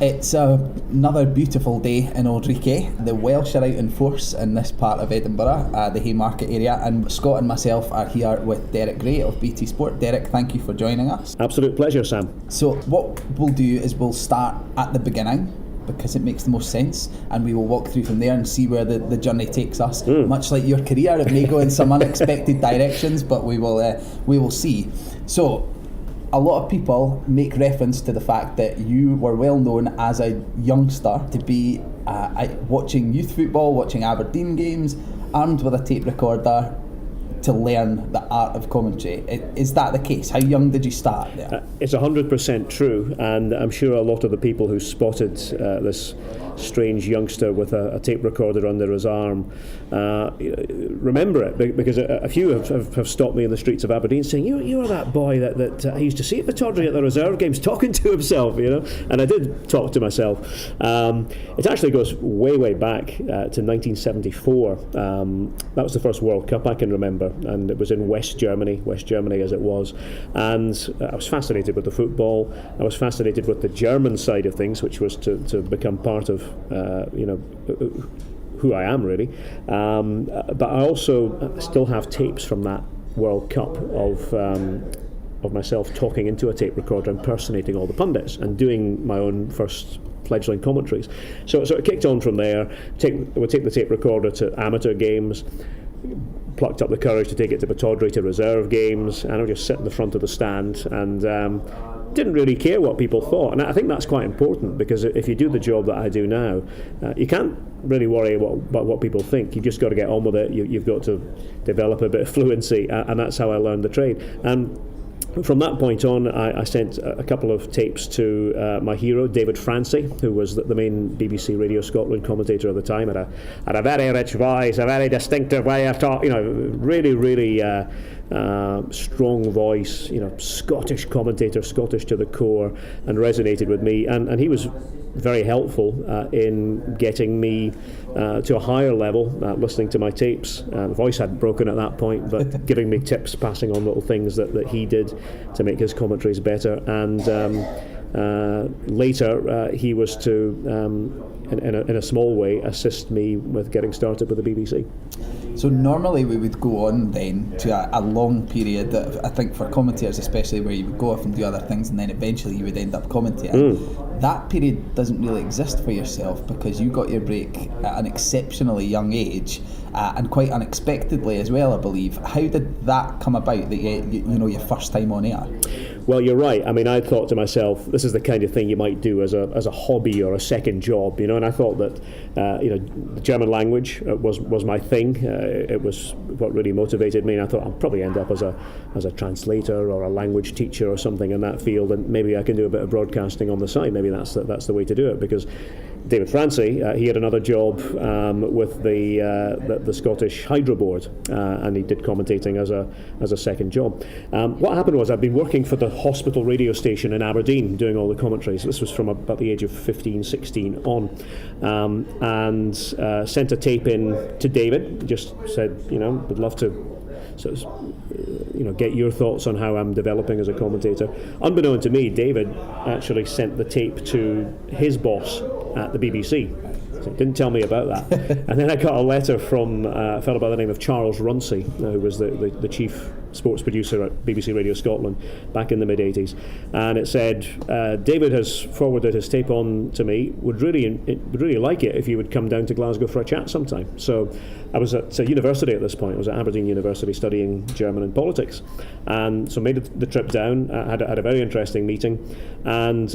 It's another beautiful day in Aldreike. The Welsh are out in force in this part of Edinburgh, the Haymarket area, and Scott and myself are here with Derek Rae of BT Sport. Derek, thank you for joining us. Absolute pleasure, Sam. So what we'll do is we'll start at the beginning, because it makes the most sense, and we will walk through from there and see where the journey takes us. Much like your career, it may go in some unexpected directions, but we will see. So a lot of people make reference to the fact that you were well known as a youngster to be watching youth football, watching Aberdeen games, armed with a tape recorder to learn the art of commentary. Is that the case? How young did you start there? It's 100% true, and I'm sure a lot of the people who spotted this strange youngster with a tape recorder under his arm remember it, because a few have stopped me in the streets of Aberdeen saying, you were that boy that I used to see at the Tawdry at the reserve games talking to himself, and I did talk to myself. It actually goes way back to 1974. That was the first World Cup I can remember, and it was in West Germany as it was, and I was fascinated with the football. I was fascinated with the German side of things, which was to become part of who I am really, but I also still have tapes from that World Cup of myself talking into a tape recorder, impersonating all the pundits and doing my own first fledgling commentaries. So it kicked on from there. Would take the tape recorder to amateur games, plucked up the courage to take it to Tawdry, to reserve games, and I would just sit in the front of the stand and didn't really care what people thought. And I think that's quite important, because if you do the job that I do now, you can't really worry about what people think. You've just got to get on with it. You've got to develop a bit of fluency, and that's how I learned the trade. And from that point on, I sent a couple of tapes to my hero, David Francie, who was the main BBC Radio Scotland commentator at the time. Had a very rich voice, a very distinctive way of talking, really strong voice, Scottish commentator, Scottish to the core, and resonated with me. And he was very helpful in getting me to a higher level, listening to my tapes. The voice hadn't broken at that point, but giving me tips, passing on little things that he did to make his commentaries better. And later he was to, in a small way, assist me with getting started with the BBC. So normally we would go on then to a long period that I think for commentators especially, where you would go off and do other things and then eventually you would end up commentating. That period doesn't really exist for yourself, because you got your break at an exceptionally young age, and quite unexpectedly as well, I believe. How did that come about, that your first time on air? Well, you're right. I mean, I thought to myself, this is the kind of thing you might do as a hobby or a second job, and I thought that the German language was my thing. It was what really motivated me, and I thought I'll probably end up as a translator or a language teacher or something in that field, and maybe I can do a bit of broadcasting on the side. Maybe that's the way to do it, because David Francie, he had another job with the Scottish Hydro Board, and he did commentating as a second job. What happened was, I'd been working for the hospital radio station in Aberdeen doing all the commentaries. This was from about the age of 15, 16 on, and sent a tape in to David. Just said, would love to get your thoughts on how I'm developing as a commentator. Unbeknown to me, David actually sent the tape to his boss at the BBC. So didn't tell me about that. And then I got a letter from a fellow by the name of Charles Runcie, who was the chief sports producer at BBC Radio Scotland back in the mid-80s, and it said, David has forwarded his tape on to me, would really like it if you would come down to Glasgow for a chat sometime. So I was at university at this point. I was at Aberdeen University studying German and politics, and so made the trip down. Had a very interesting meeting, and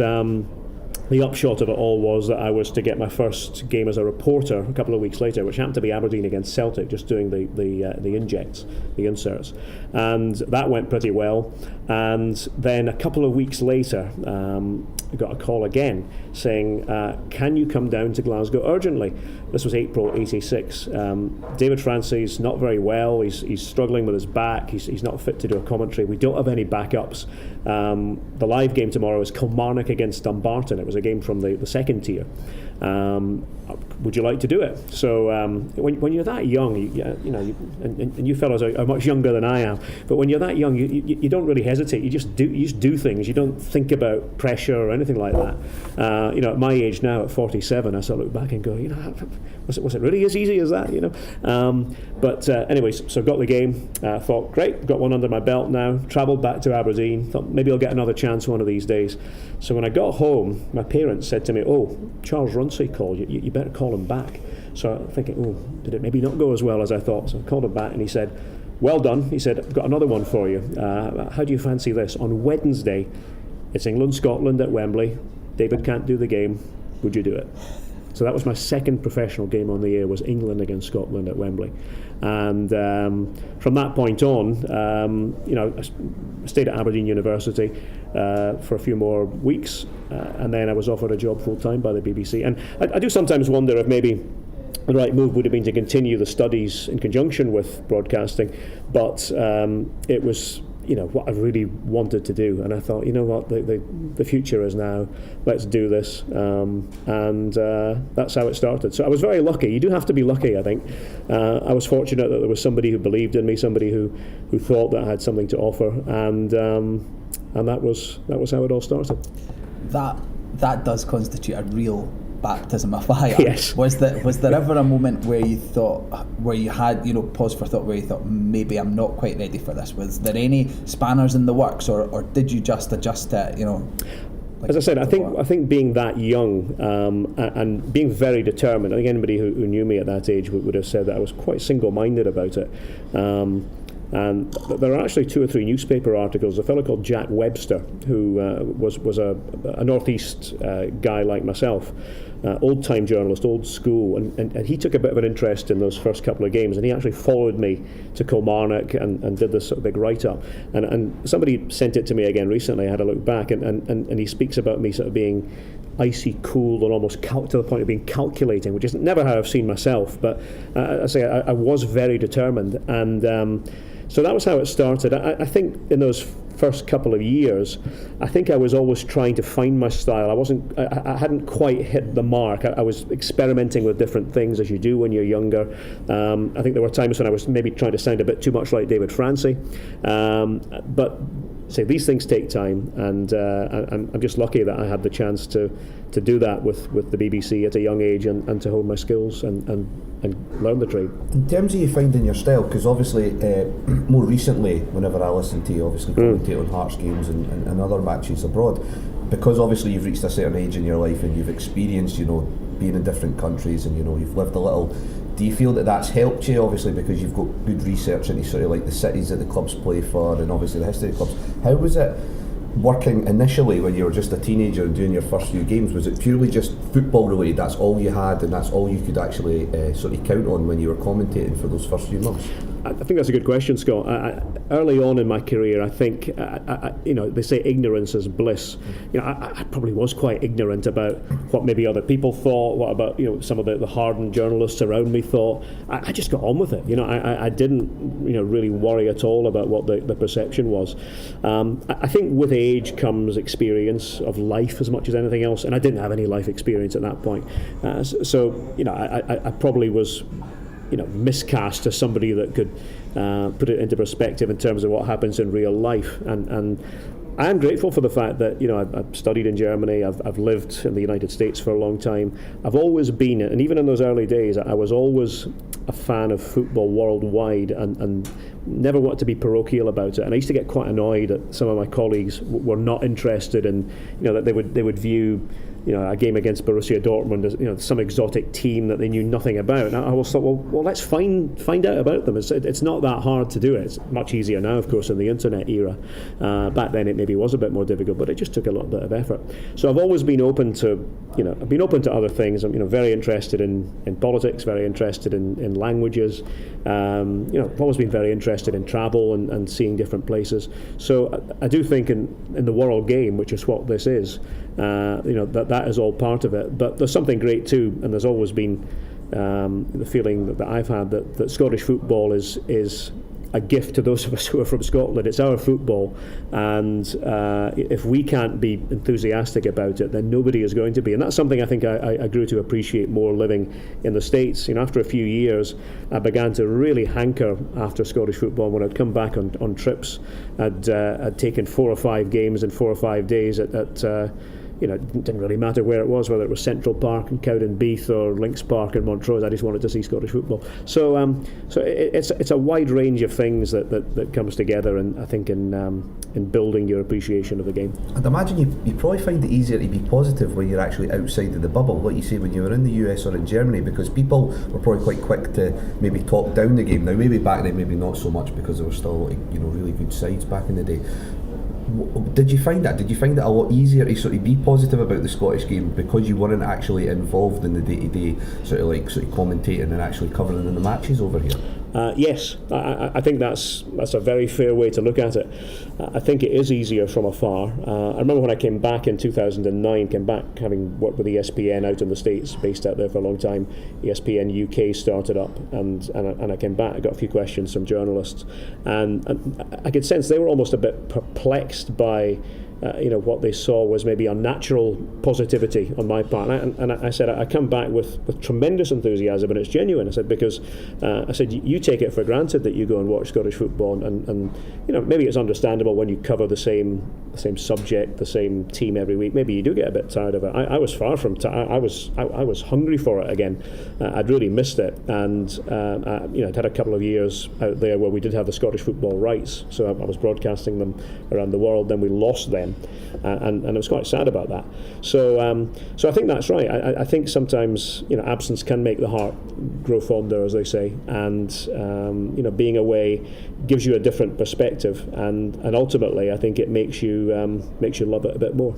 the upshot of it all was that I was to get my first game as a reporter a couple of weeks later, which happened to be Aberdeen against Celtic, just doing the inserts, and that went pretty well. And then a couple of weeks later, I got a call again saying, can you come down to Glasgow urgently? This was April '86. David Francie's not very well. He's struggling with his back. He's not fit to do a commentary. We don't have any backups. The live game tomorrow is Kilmarnock against Dumbarton. It was a game from the second tier. would you like to do it? So when you're that young, and you fellas are much younger than I am, but when you're that young, you don't really hesitate. You just do things. You don't think about pressure or anything like that. At my age now, at 47, I sort of look back and go, was it really as easy as that? Anyways, so got the game. Thought, great, got one under my belt now. Travelled back to Aberdeen. Thought maybe I'll get another chance one of these days. So when I got home, my parents said to me, "Oh, Charles Runcie called you. You better call him back." So I'm thinking, did it maybe not go as well as I thought? So I called him back, and he said, "Well done." He said, "I've got another one for you. How do you fancy this? On Wednesday, it's England-Scotland at Wembley. David can't do the game. Would you do it?" So that was my second professional game on the air, was England against Scotland at Wembley. And from that point on, I stayed at Aberdeen University for a few more weeks, and then I was offered a job full-time by the BBC. And I do sometimes wonder if maybe the right move would have been to continue the studies in conjunction with broadcasting, but it was what I really wanted to do, and I thought, the future is now, let's do this, and that's how it started. So I was very lucky. You do have to be lucky, I think. I was fortunate that there was somebody who believed in me, somebody who thought that I had something to offer, and that was how it all started. That does constitute a real baptism of fire. Yes. Was there ever a moment where you had pause for thought, where you thought, maybe I'm not quite ready for this? Was there any spanners in the works, or did you just adjust it? As I said, I think being that young and being very determined. I think anybody who knew me at that age would have said that I was quite single-minded about it. And there are actually 2 or 3 newspaper articles. A fellow called Jack Webster, who was a northeast guy like myself, old-time journalist, old school, and he took a bit of an interest in those first couple of games, and he actually followed me to Kilmarnock and did this sort of big write-up. And somebody sent it to me again recently. I had a look back, and he speaks about me sort of being icy cool and almost to the point of being calculating, which is never how I've seen myself. But I was very determined, and so that was how it started. I think in those first couple of years, I think I was always trying to find my style. I hadn't quite hit the mark. I was experimenting with different things, as you do when you're younger. I think there were times when I was maybe trying to sound a bit too much like David Francie. But these things take time, and I'm just lucky that I had the chance to do that with the BBC at a young age, and to hone my skills and learn the trade. In terms of you finding your style, because obviously more recently, whenever I listen to you obviously commentate on Hearts games and other matches abroad, because obviously you've reached a certain age in your life and you've experienced being in different countries, and you've lived a little, do you feel that that's helped you, obviously because you've got good research into sort of like the cities that the clubs play for and obviously the history of clubs? How was it working initially when you were just a teenager and doing your first few games? Was it purely just football related, that's all you had and that's all you could actually sort of count on when you were commentating for those first few months? I think that's a good question, Scott. Early on in my career, I think, they say ignorance is bliss. I probably was quite ignorant about what maybe other people thought, what about some of the hardened journalists around me thought. I just got on with it. I didn't really worry at all about what the perception was. I think with age comes experience of life as much as anything else, and I didn't have any life experience at that point. I probably was miscast as somebody that could put it into perspective in terms of what happens in real life, and I am grateful for the fact that I've studied in Germany, I've lived in the United States for a long time. I've always been, and even in those early days, I was always a fan of football worldwide, and never wanted to be parochial about it. And I used to get quite annoyed that some of my colleagues were not interested in, that they would view a game against Borussia Dortmund as some exotic team that they knew nothing about. And I always thought, well, let's find out about them. It's not that hard to do it. It's much easier now, of course, in the internet era. Back then, it maybe was a bit more difficult, but it just took a little bit of effort. So I've always been open to, I've been open to other things. I'm, very interested in politics, very interested in languages. I've always been very interested in travel and seeing different places. So I do think in the world game, which is what this is, that is all part of it. But there's something great too, and there's always been the feeling that I've had that Scottish football is a gift to those of us who are from Scotland. It's our football, and if we can't be enthusiastic about it, then nobody is going to be. And that's something I think I grew to appreciate more living in the States. After a few years, I began to really hanker after Scottish football. When I'd come back on trips, I'd taken 4 or 5 games in 4 or 5 days at it didn't really matter where it was, whether it was Central Park in Cowdenbeath or Lynx Park in Montrose. I just wanted to see Scottish football. So it's a wide range of things that comes together, and I think in building your appreciation of the game. I'd imagine you probably find it easier to be positive when you're actually outside of the bubble, like you say, when you were in the US or in Germany, because people were probably quite quick to maybe talk down the game. Now maybe back then, maybe not so much, because there were still really good sides back in the day. Did you find that? Did you find it a lot easier to sort of be positive about the Scottish game because you weren't actually involved in the day-to-day sort of commentating and actually covering in the matches over here? Yes, I think that's a very fair way to look at it. I think it is easier from afar. I remember when I came back in 2009, having worked with ESPN out in the States, based out there for a long time. ESPN UK started up, and I came back. I got a few questions from journalists, and I could sense they were almost a bit perplexed by what they saw was maybe unnatural positivity on my part. And I said, I come back with tremendous enthusiasm, and it's genuine. I said, because I said, you take it for granted that you go and watch Scottish football, and maybe it's understandable when you cover the same subject, the same team every week. Maybe you do get a bit tired of it. I was far from tired. I was hungry for it again. I'd really missed it, and I'd had a couple of years out there where we did have the Scottish football rights, so I was broadcasting them around the world. Then we lost them. And I was quite sad about that. So I think that's right. I think sometimes absence can make the heart grow fonder, as they say, and being away gives you a different perspective, and ultimately I think it makes you love it a bit more.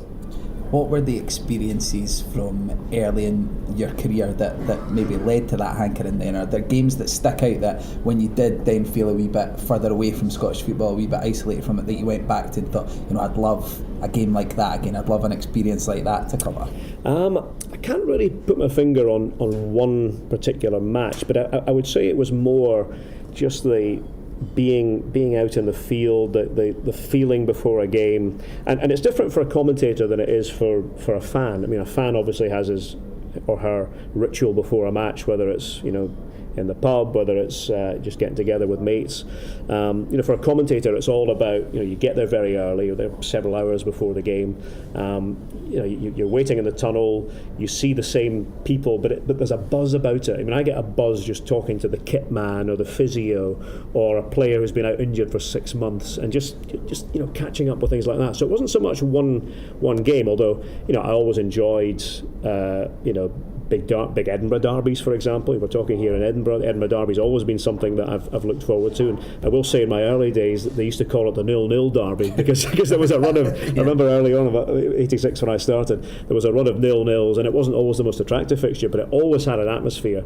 What were the experiences from early in your career that maybe led to that hankering then? Are there games that stick out that when you did then feel a wee bit further away from Scottish football, a wee bit isolated from it, that you went back to and thought, I'd love a game like that again, I'd love an experience like that to cover? I can't really put my finger on one particular match, but I would say it was more just the being out in the field, the feeling before a game, and it's different for a commentator than it is for a fan. I mean, a fan obviously has his or her ritual before a match, whether it's in the pub, whether it's just getting together with mates. For a commentator, it's all about you get there very early, you're there several hours before the game. You're waiting in the tunnel, you see the same people, but there's a buzz about it. I mean, I get a buzz just talking to the kit man or the physio or a player who's been out injured for 6 months, and just catching up with things like that. So it wasn't so much one game, although I always enjoyed big Edinburgh derbies, for example. We're talking here in Edinburgh. Edinburgh derby's always been something that I've looked forward to, and I will say in my early days that they used to call it the 0-0 derby because there was a run of I remember early on, about 86 when I started, there was a run of 0-0s, and it wasn't always the most attractive fixture, but it always had an atmosphere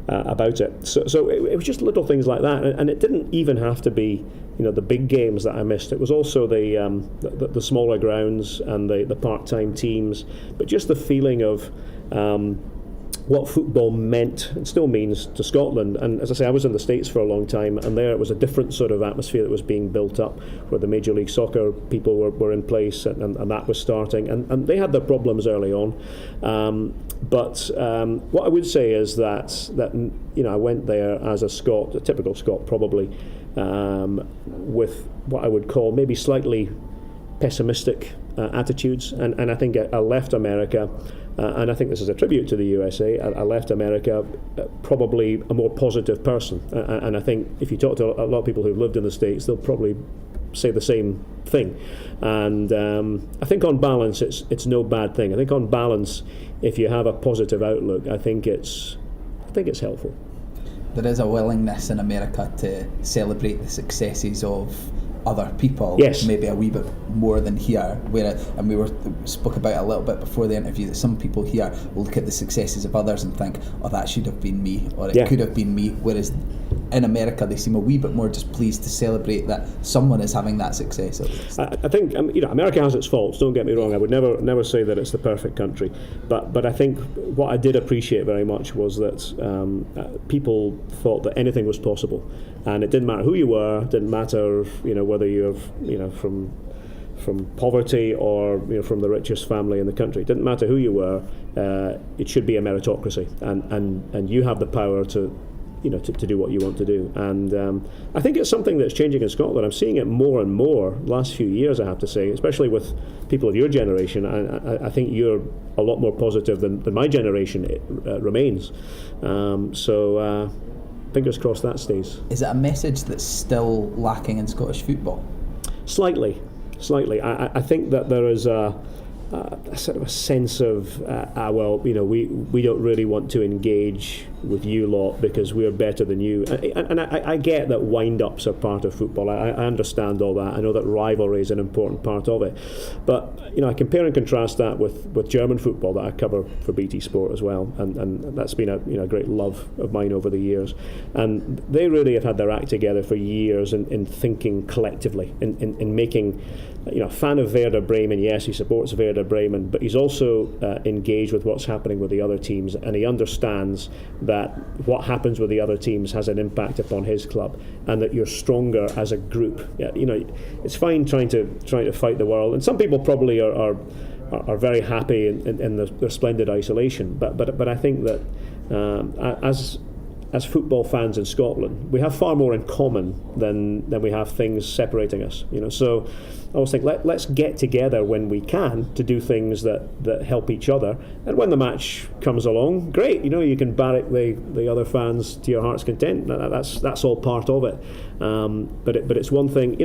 about it. So it was just little things like that, and it didn't even have to be the big games that I missed. It was also the smaller grounds and the part-time teams, but just the feeling of what football meant and still means to Scotland. And as I say, I was in the States for a long time, and there it was a different sort of atmosphere that was being built up, where the Major League Soccer people were in place, and that was starting, and they had their problems early on. But what I would say is that I went there as a Scot, a typical Scot probably, with what I would call maybe slightly pessimistic attitudes, and I think I left America, and I think this is a tribute to the USA, I left America probably a more positive person, and I think if you talk to a lot of people who've lived in the States, they'll probably say the same thing. And I think on balance it's no bad thing. I think on balance, if you have a positive outlook, I think it's helpful. There is a willingness in America to celebrate the successes of other people, yes, maybe a wee bit more than here, and we spoke about it a little bit before the interview, that some people here will look at the successes of others and think, that should have been me, or it could have been me, whereas in America they seem a wee bit more just pleased to celebrate that someone is having that success at least. I think America has its faults, don't get me wrong. I would never say that it's the perfect country, but I think what I did appreciate very much was that people thought that anything was possible, and it didn't matter who you were, didn't matter whether you're from poverty or from the richest family in the country. It didn't matter who you were. It should be a meritocracy, and you have the power to do what you want to do. And I think it's something that's changing in Scotland. I'm seeing it more and more last few years, I have to say, especially with people of your generation. I think you're a lot more positive than my generation remains. So fingers crossed that stays. Is it a message that's still lacking in Scottish football? Slightly. I think that there is a sort of a sense of we don't really want to engage with you lot because we're better than you, and I get that wind-ups are part of football. I understand all that. I know that rivalry is an important part of it, but I compare and contrast that with German football that I cover for BT Sport as well, and that's been a great love of mine over the years. And they really have had their act together for years in thinking collectively, in making. A fan of Werder Bremen, yes, he supports Werder Bremen, but he's also engaged with what's happening with the other teams, and he understands that what happens with the other teams has an impact upon his club, and that you're stronger as a group. It's fine trying to fight the world, and some people probably are very happy in their splendid isolation. But I think that as football fans in Scotland, we have far more in common than we have things separating us. So I always think let's get together when we can to do things that help each other. And when the match comes along, great. You can barrack the other fans to your heart's content. That's all part of it. But it's one thing.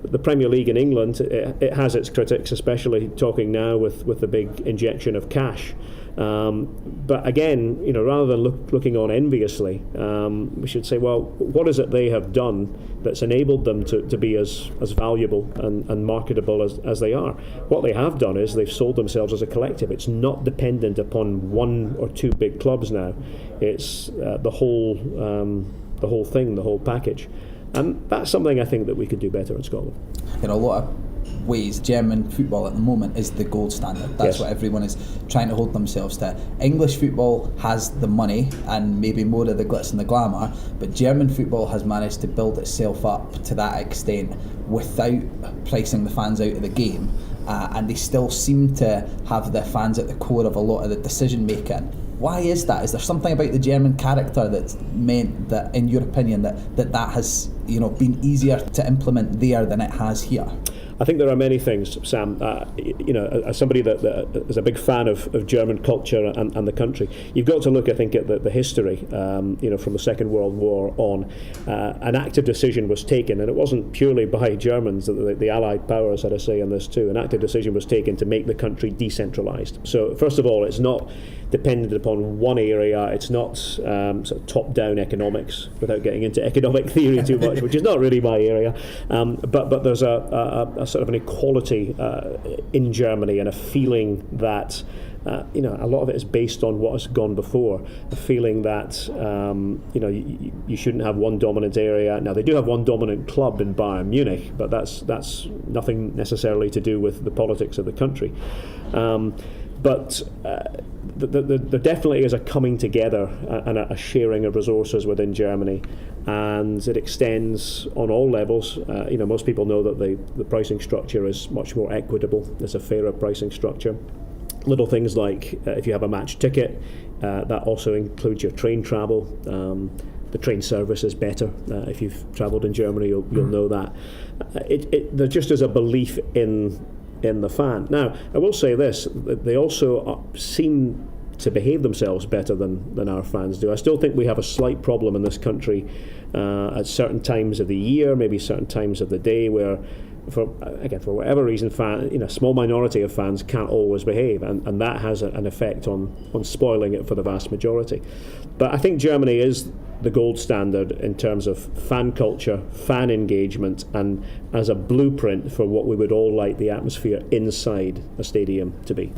The Premier League in England, it has its critics, especially talking now with the big injection of cash. But again, rather than looking on enviously, we should say, well, what is it they have done that's enabled them to be as valuable and marketable as they are? What they have done is they've sold themselves as a collective. It's not dependent upon one or two big clubs now. It's the whole thing, the whole package. And that's something I think that we could do better in Scotland. In a lot of ways, German football at the moment is the gold standard. That's what everyone is trying to hold themselves to. English football has the money and maybe more of the glitz and the glamour, but German football has managed to build itself up to that extent without pricing the fans out of the game. And they still seem to have the fans at the core of a lot of the decision making. Why is that? Is there something about the German character that's meant that, in your opinion, that has been easier to implement there than it has here? I think there are many things, Sam. As somebody that is a big fan of German culture and the country, you've got to look, I think, at the history. From the Second World War on, an active decision was taken, and it wasn't purely by Germans. The Allied powers had a say in this too. An active decision was taken to make the country decentralised. So, first of all, it's not dependent upon one area. It's not sort of top-down economics, without getting into economic theory too much, which is not really my area. But there's a sort of an equality in Germany, and a feeling that a lot of it is based on what has gone before. A feeling that you shouldn't have one dominant area. Now they do have one dominant club in Bayern Munich, but that's nothing necessarily to do with the politics of the country. But there definitely is a coming together and a sharing of resources within Germany, and it extends on all levels. Most people know that the pricing structure is much more equitable. There's a fairer pricing structure. Little things like if you have a match ticket, that also includes your train travel. The train service is better. If you've travelled in Germany, you'll know that. There just is a belief in the fan. Now, I will say this, they also seem to behave themselves better than our fans do. I still think we have a slight problem in this country at certain times of the year, maybe certain times of the day, where for whatever reason, a small minority of fans can't always behave, and that has an effect on spoiling it for the vast majority. But I think Germany is the gold standard in terms of fan culture, fan engagement, and as a blueprint for what we would all like the atmosphere inside a stadium to be.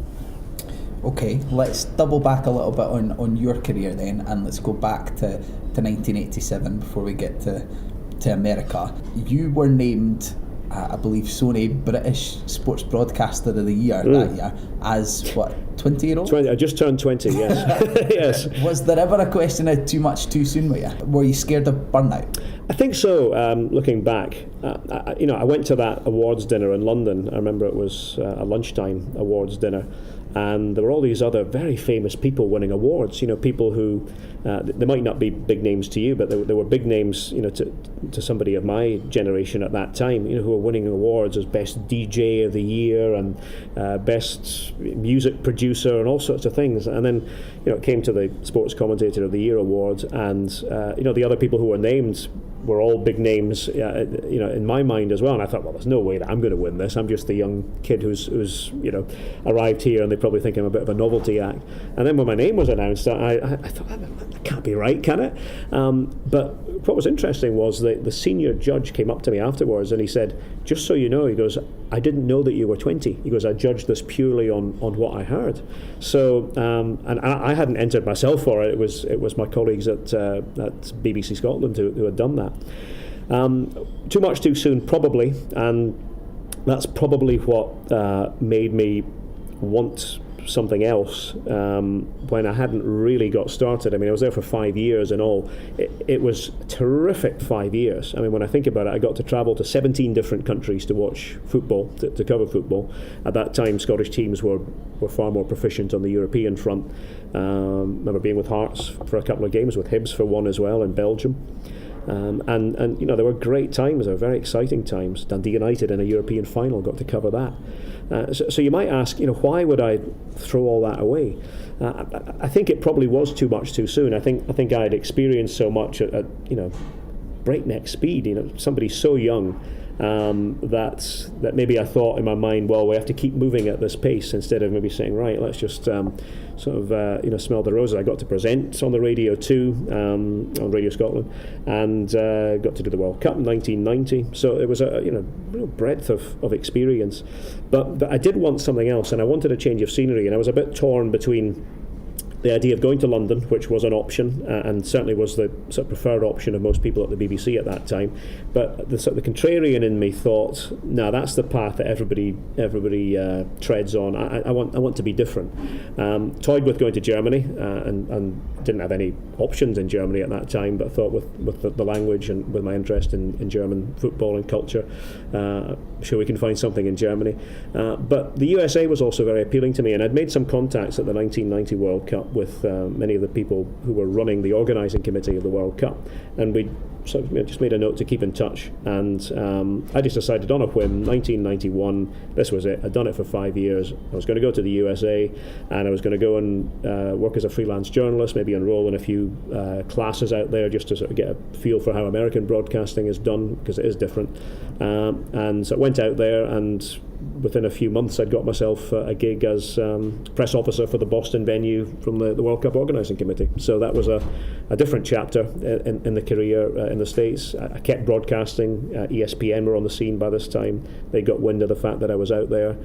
Okay, let's double back a little bit on your career then, and let's go back to 1987 before we get to America. You were named, I believe, Sony British Sports Broadcaster of the Year that year as, what, 20-year-old? 20, I just turned 20, yes. Yes. Was there ever a question of too much too soon with you? Were you scared of burnout? I think so, looking back. I went to that awards dinner in London. I remember it was a lunchtime awards dinner. And there were all these other very famous people winning awards. People who they might not be big names to you, but they were big names, to somebody of my generation at that time. Who were winning awards as best DJ of the year and best music producer and all sorts of things. And then, it came to the Sports Commentator of the Year awards, and the other people who were named were all big names, in my mind as well. And I thought, well, there's no way that I'm going to win this. I'm just the young kid who's arrived here, and they probably think I'm a bit of a novelty act. And then when my name was announced, I thought, that can't be right, can it? But what was interesting was the senior judge came up to me afterwards, and he said, just so you know, he goes, I didn't know that you were 20. He goes, I judged this purely on what I heard. So, and I hadn't entered myself for it. It was my colleagues at BBC Scotland who had done that. Too much too soon, probably, and that's probably what made me want something else when I hadn't really got started. I mean, I was there for 5 years in all. It was a terrific 5 years. I mean, when I think about it, I got to travel to 17 different countries to watch football, to cover football. At that time, Scottish teams were far more proficient on the European front. Remember being with Hearts for a couple of games, with Hibs for one as well in Belgium. And there were great times, there were very exciting times. Dundee United in a European final, got to cover that. So you might ask, why would I throw all that away? I think it probably was too much too soon. I think I had experienced so much at breakneck speed. Somebody so young that maybe I thought in my mind, well, we have to keep moving at this pace instead of maybe saying, right, let's just smell the roses. I got to present on the radio too, on Radio Scotland, and got to do the World Cup in 1990. So it was a real breadth of experience. But I did want something else, and I wanted a change of scenery, and I was a bit torn between the idea of going to London, which was an option, and certainly was the sort of preferred option of most people at the BBC at that time. But the contrarian in me thought, no, that's the path that everybody treads on. I want to be different. Toyed with going to Germany, and didn't have any options in Germany at that time, but thought with the language and with my interest in German football and culture, sure we can find something in Germany. But the USA was also very appealing to me, and I'd made some contacts at the 1990 World Cup with many of the people who were running the organising committee of the World Cup, and we just made a note to keep in touch. And I just decided on a whim, 1991, this was it. I'd done it for 5 years. I was going to go to the USA, and I was going to go and work as a freelance journalist, maybe enroll in a few classes out there just to sort of get a feel for how American broadcasting is done, because it is different. And so I went out there, and within a few months I'd got myself a gig as press officer for the Boston venue from the World Cup Organising Committee. So that was a different chapter in the career in the States. I kept broadcasting. ESPN were on the scene by this time. They got wind of the fact that I was out there,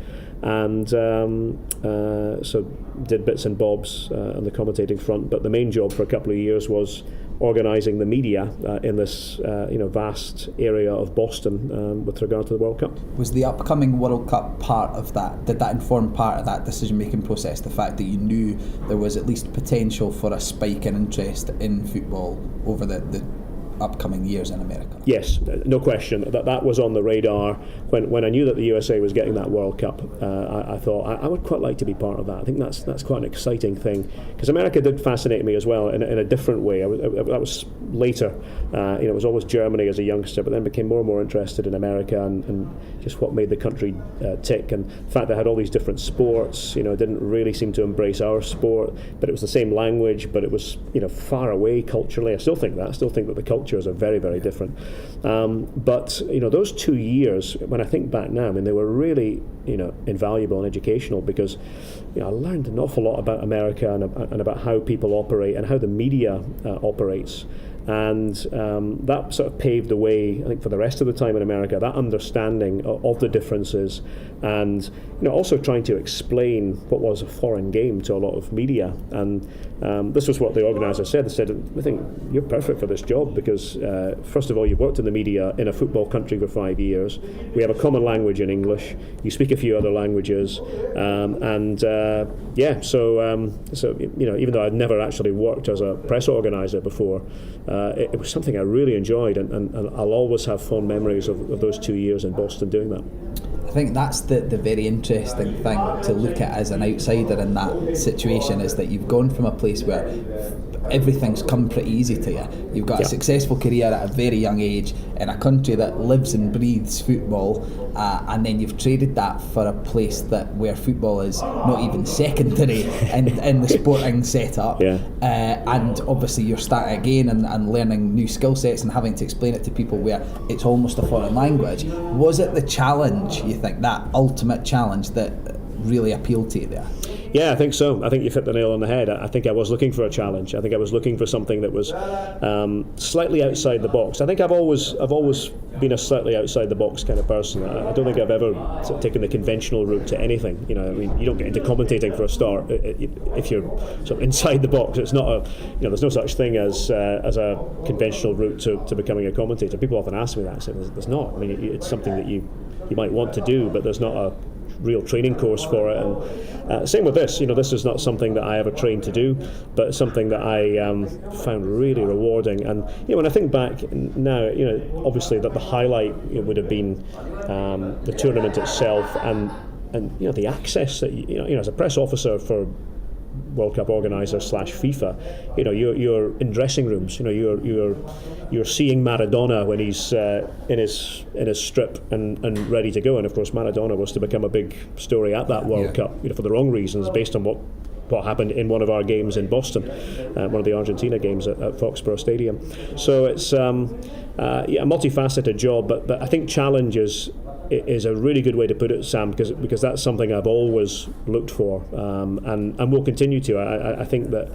and so did bits and bobs on the commentating front. But the main job for a couple of years was organising the media in this vast area of Boston with regard to the World Cup. Was the upcoming World Cup part of that? Did that inform part of that decision-making process, the fact that you knew there was at least potential for a spike in interest in football over the upcoming years in America? Yes, no question. That was on the radar. When I knew that the USA was getting that World Cup, I thought I would quite like to be part of that. I think that's quite an exciting thing, because America did fascinate me as well in a different way. That was later. It was always Germany as a youngster, but then became more and more interested in America and just what made the country tick, and the fact that it had all these different sports. Didn't really seem to embrace our sport, but it was the same language, but it was far away culturally. I still think that the culture are very, very different. But those 2 years, when I think back now, I mean, they were really invaluable and educational, because I learned an awful lot about America and about how people operate and how the media operates. And that sort of paved the way, I think, for the rest of the time in America, that understanding of the differences, and also trying to explain what was a foreign game to a lot of media. And this was what the organiser said. They said, I think you're perfect for this job because, first of all, you've worked in the media in a football country for 5 years. We have a common language in English. You speak a few other languages. So even though I'd never actually worked as a press organiser before, it was something I really enjoyed, and I'll always have fond memories of those 2 years in Boston doing that. I think that's the very interesting thing to look at as an outsider in that situation, is that you've gone from a place where everything's come pretty easy to you. You've got a successful career at a very young age in a country that lives and breathes football, and then you've traded that for a place where football is not even secondary in the sporting setup. And obviously you're starting again and learning new skill sets and having to explain it to people where it's almost a foreign language. Was it the challenge, you think, that ultimate challenge that really appealed to you there? Yeah, I think so. I think you hit the nail on the head. I think I was looking for a challenge. I think I was looking for something that was slightly outside the box. I think I've always been a slightly outside the box kind of person. I don't think I've ever sort of taken the conventional route to anything. You don't get into commentating for a start if you're sort of inside the box. It's not there's no such thing as a conventional route to becoming a commentator. People often ask me that. I say there's not. I mean, it's something that you might want to do, but there's not a real training course for it. And same with this. This is not something that I ever trained to do, but something that I found really rewarding. And when I think back now, obviously that the highlight would have been the tournament itself, and the access that as a press officer for World Cup organiser / FIFA, you're in dressing rooms. You're seeing Maradona when he's in his strip and ready to go. And of course, Maradona was to become a big story at that World Cup, for the wrong reasons, based on what happened in one of our games in Boston, one of the Argentina games at Foxborough Stadium. So it's a multifaceted job, but I think challenge is a really good way to put it, Sam, because that's something I've always looked for, and will continue to. I think that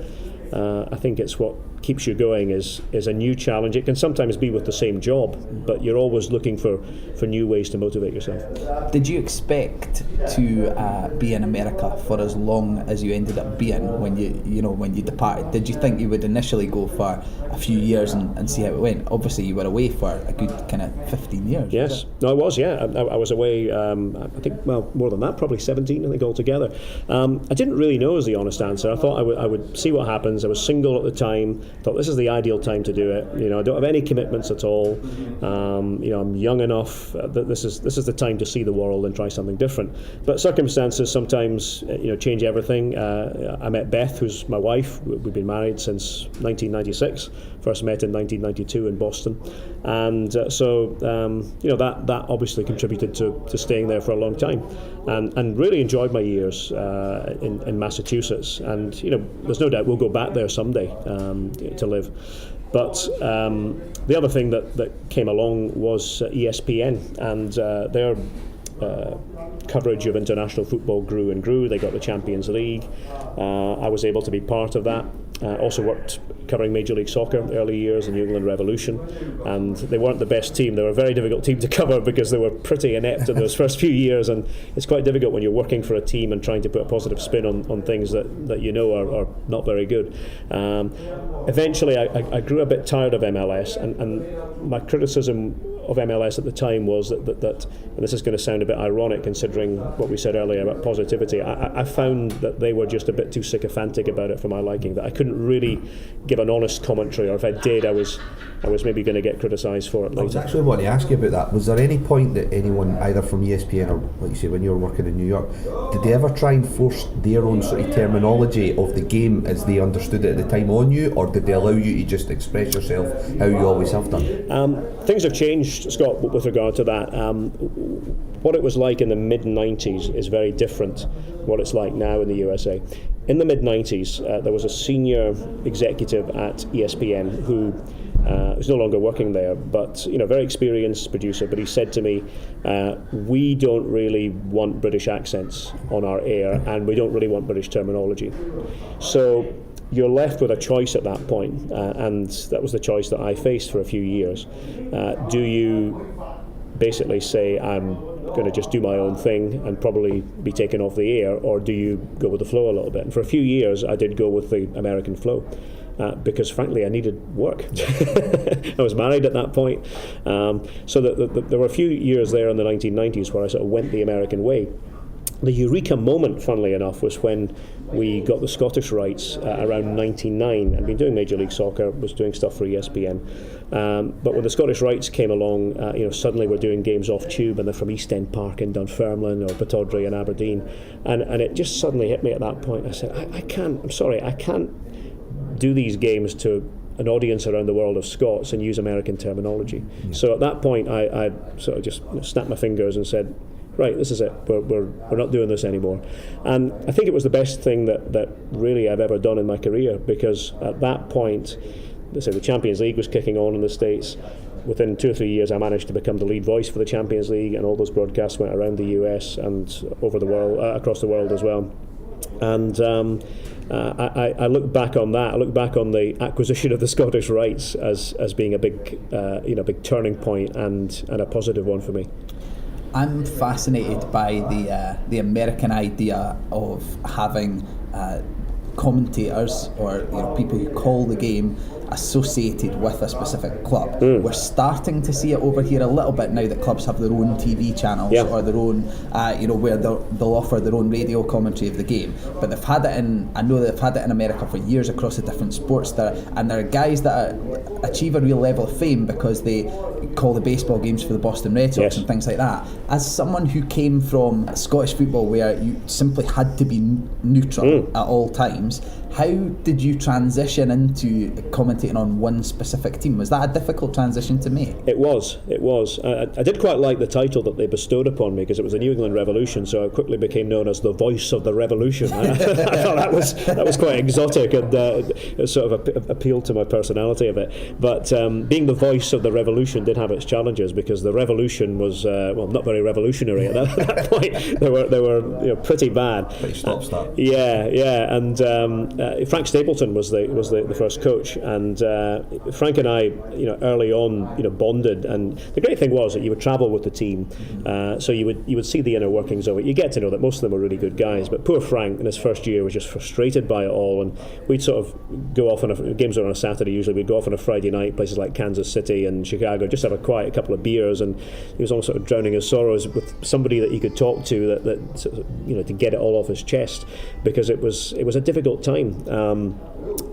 I think it's what keeps you going is a new challenge. It can sometimes be with the same job, but you're always looking for new ways to motivate yourself. Did you expect to be in America for as long as you ended up being when you departed? Did you think you would initially go for a few years and see how it went? Obviously you were away for a good kind of 15 years. Yes, no, I was. Yeah, I was away. I think more than that, probably 17. I think altogether. I didn't really know, is the honest answer. I thought I would see what happens. I was single at the time. Thought this is the ideal time to do it. I don't have any commitments at all. I'm young enough that this is the time to see the world and try something different. But circumstances sometimes change everything. I met Beth, who's my wife. We've been married since 1996. First met in 1992 in Boston, and that obviously contributed to staying there for a long time, and really enjoyed my years in Massachusetts. And there's no doubt we'll go back there someday to live. But the other thing that came along was ESPN, and their coverage of international football grew and grew. They got the Champions League. I was able to be part of that. Also worked covering Major League Soccer early years, the New England Revolution, and they weren't the best team. They were a very difficult team to cover because they were pretty inept in those first few years, and it's quite difficult when you're working for a team and trying to put a positive spin on things that are not very good. Eventually I grew a bit tired of MLS, and my criticism of MLS at the time was that and this is going to sound a bit ironic considering what we said earlier about positivity, I found that they were just a bit too sycophantic about it for my liking, that I couldn't really give an honest commentary, or if I did I was maybe going to get criticised for it later. I was actually wanting to ask you about that. Was there any point that anyone, either from ESPN or, like you say, when you were working in New York, did they ever try and force their own sort of terminology of the game as they understood it at the time on you, or did they allow you to just express yourself how you always have done? Things have changed, Scott, with regard to that. What it was like in the mid-90s is very different what it's like now in the USA. In the mid-90s, there was a senior executive at ESPN who is no longer working there, but very experienced producer. But he said to me, "We don't really want British accents on our air, and we don't really want British terminology." So you're left with a choice at that point, and that was the choice that I faced for a few years. Do you basically say, I'm going to just do my own thing and probably be taken off the air, or do you go with the flow a little bit? And for a few years I did go with the American flow, because frankly I needed work. I was married at that point, so there were a few years there in the 1990s where I sort of went the American way. The eureka moment, funnily enough, was when we got the Scottish rights around 99. I'd been doing Major League Soccer, was doing stuff for ESPN. But when the Scottish rights came along, suddenly we're doing games off tube, and they're from East End Park in Dunfermline or Pittodrie in Aberdeen. And it just suddenly hit me at that point. I said, I can't do these games to an audience around the world of Scots and use American terminology. Yeah. So at that point, I sort of just snapped my fingers and said, right, this is it. We're not doing this anymore. And I think it was the best thing that really I've ever done in my career, because at that point, let's say the Champions League was kicking on in the States. Within 2 or 3 years, I managed to become the lead voice for the Champions League, and all those broadcasts went around the US and over the world, across the world as well. And I look back on that. I look back on the acquisition of the Scottish rights as being a big turning point and a positive one for me. I'm fascinated by the American idea of having commentators or people who call the game associated with a specific club. We're starting to see it over here a little bit now that clubs have their own TV channels or their own, where they'll offer their own radio commentary of the game. But they've had it I know they've had it in America for years across the different sports there, and there are guys that achieve a real level of fame because they call the baseball games for the Boston Red Sox and things like that. As someone who came from Scottish football where you simply had to be neutral at all times, how did you transition into commentating on one specific team? Was that a difficult transition to make? It was. I did quite like the title that they bestowed upon me, because it was the New England Revolution, so I quickly became known as the voice of the revolution. I thought that was quite exotic, and sort of appealed to my personality a bit. But being the voice of the revolution did have its challenges, because the revolution was not very revolutionary at that point. They were pretty bad. Pretty stop-start. And Frank Stapleton was the first coach, and Frank and I, early on, bonded. And the great thing was that you would travel with the team, so you would see the inner workings of it. You get to know that most of them were really good guys, but poor Frank in his first year was just frustrated by it all. And we'd sort of go off games are on a Saturday usually. We'd go off on a Friday night, places like Kansas City and Chicago, just have a quiet couple of beers, and he was almost sort of drowning his sorrows with somebody that he could talk to that to get it all off his chest, because it was a difficult time.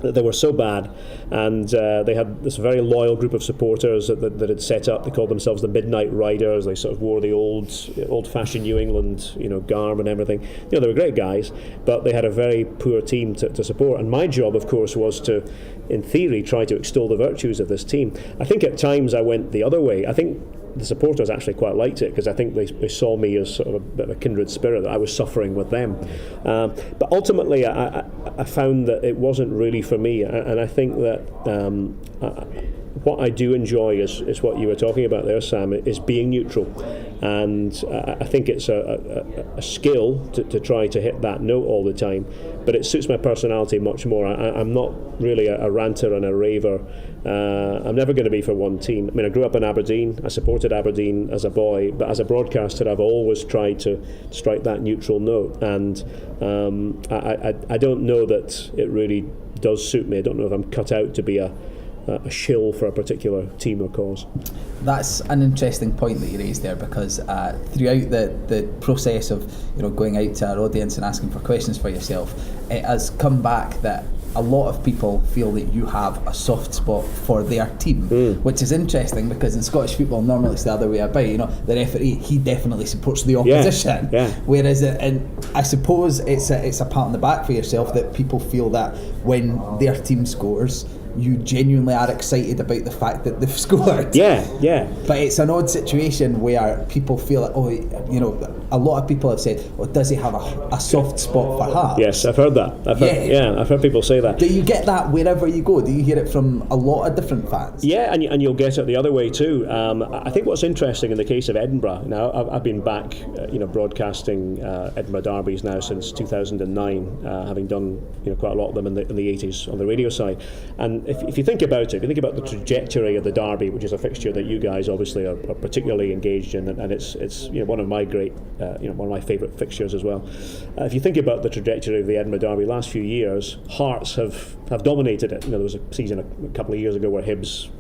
They were so bad, and they had this very loyal group of supporters that had set up. They called themselves the Midnight Riders. They sort of wore the old-fashioned New England, garb and everything. They were great guys, but they had a very poor team to support. And my job, of course, was to, in theory, try to extol the virtues of this team. I think at times I went the other way. I think the supporters actually quite liked it, because I think they saw me as sort of a bit of a kindred spirit, that I was suffering with them. But ultimately, I found that it wasn't really for me, and I think that what I do enjoy is what you were talking about there, Sam, is being neutral. And I think it's a skill to try to hit that note all the time, but it suits my personality much more. I'm not really a ranter and a raver. I'm never going to be for one team. I mean, I grew up in Aberdeen. I supported Aberdeen as a boy, but as a broadcaster, I've always tried to strike that neutral note. And I don't know that it really does suit me. I don't know if I'm cut out to be a shill for a particular team or cause. That's an interesting point that you raised there, because throughout the process of going out to our audience and asking for questions for yourself, it has come back that a lot of people feel that you have a soft spot for their team, which is interesting, because in Scottish football normally it's the other way about. The referee, he definitely supports the opposition, whereas and I suppose it's a pat on the back for yourself that people feel that when their team scores, you genuinely are excited about the fact that they've scored. Yeah. But it's an odd situation where people feel like, a lot of people have said, does he have a soft spot for Hearts? Yes, I've heard that. I've heard people say that. Do you get that wherever you go? Do you hear it from a lot of different fans? Yeah, and you'll get it the other way too. I think what's interesting in the case of Edinburgh, now I've been back, broadcasting Edinburgh derbies now since 2009, having done quite a lot of them in the 80s on the radio side. And if you think about it, if you think about the trajectory of the derby, which is a fixture that you guys obviously are particularly engaged in, and it's one of my great, one of my favourite fixtures as well. If you think about the trajectory of the Edinburgh derby, last few years, Hearts have dominated it. There was a season a couple of years ago where Hibs,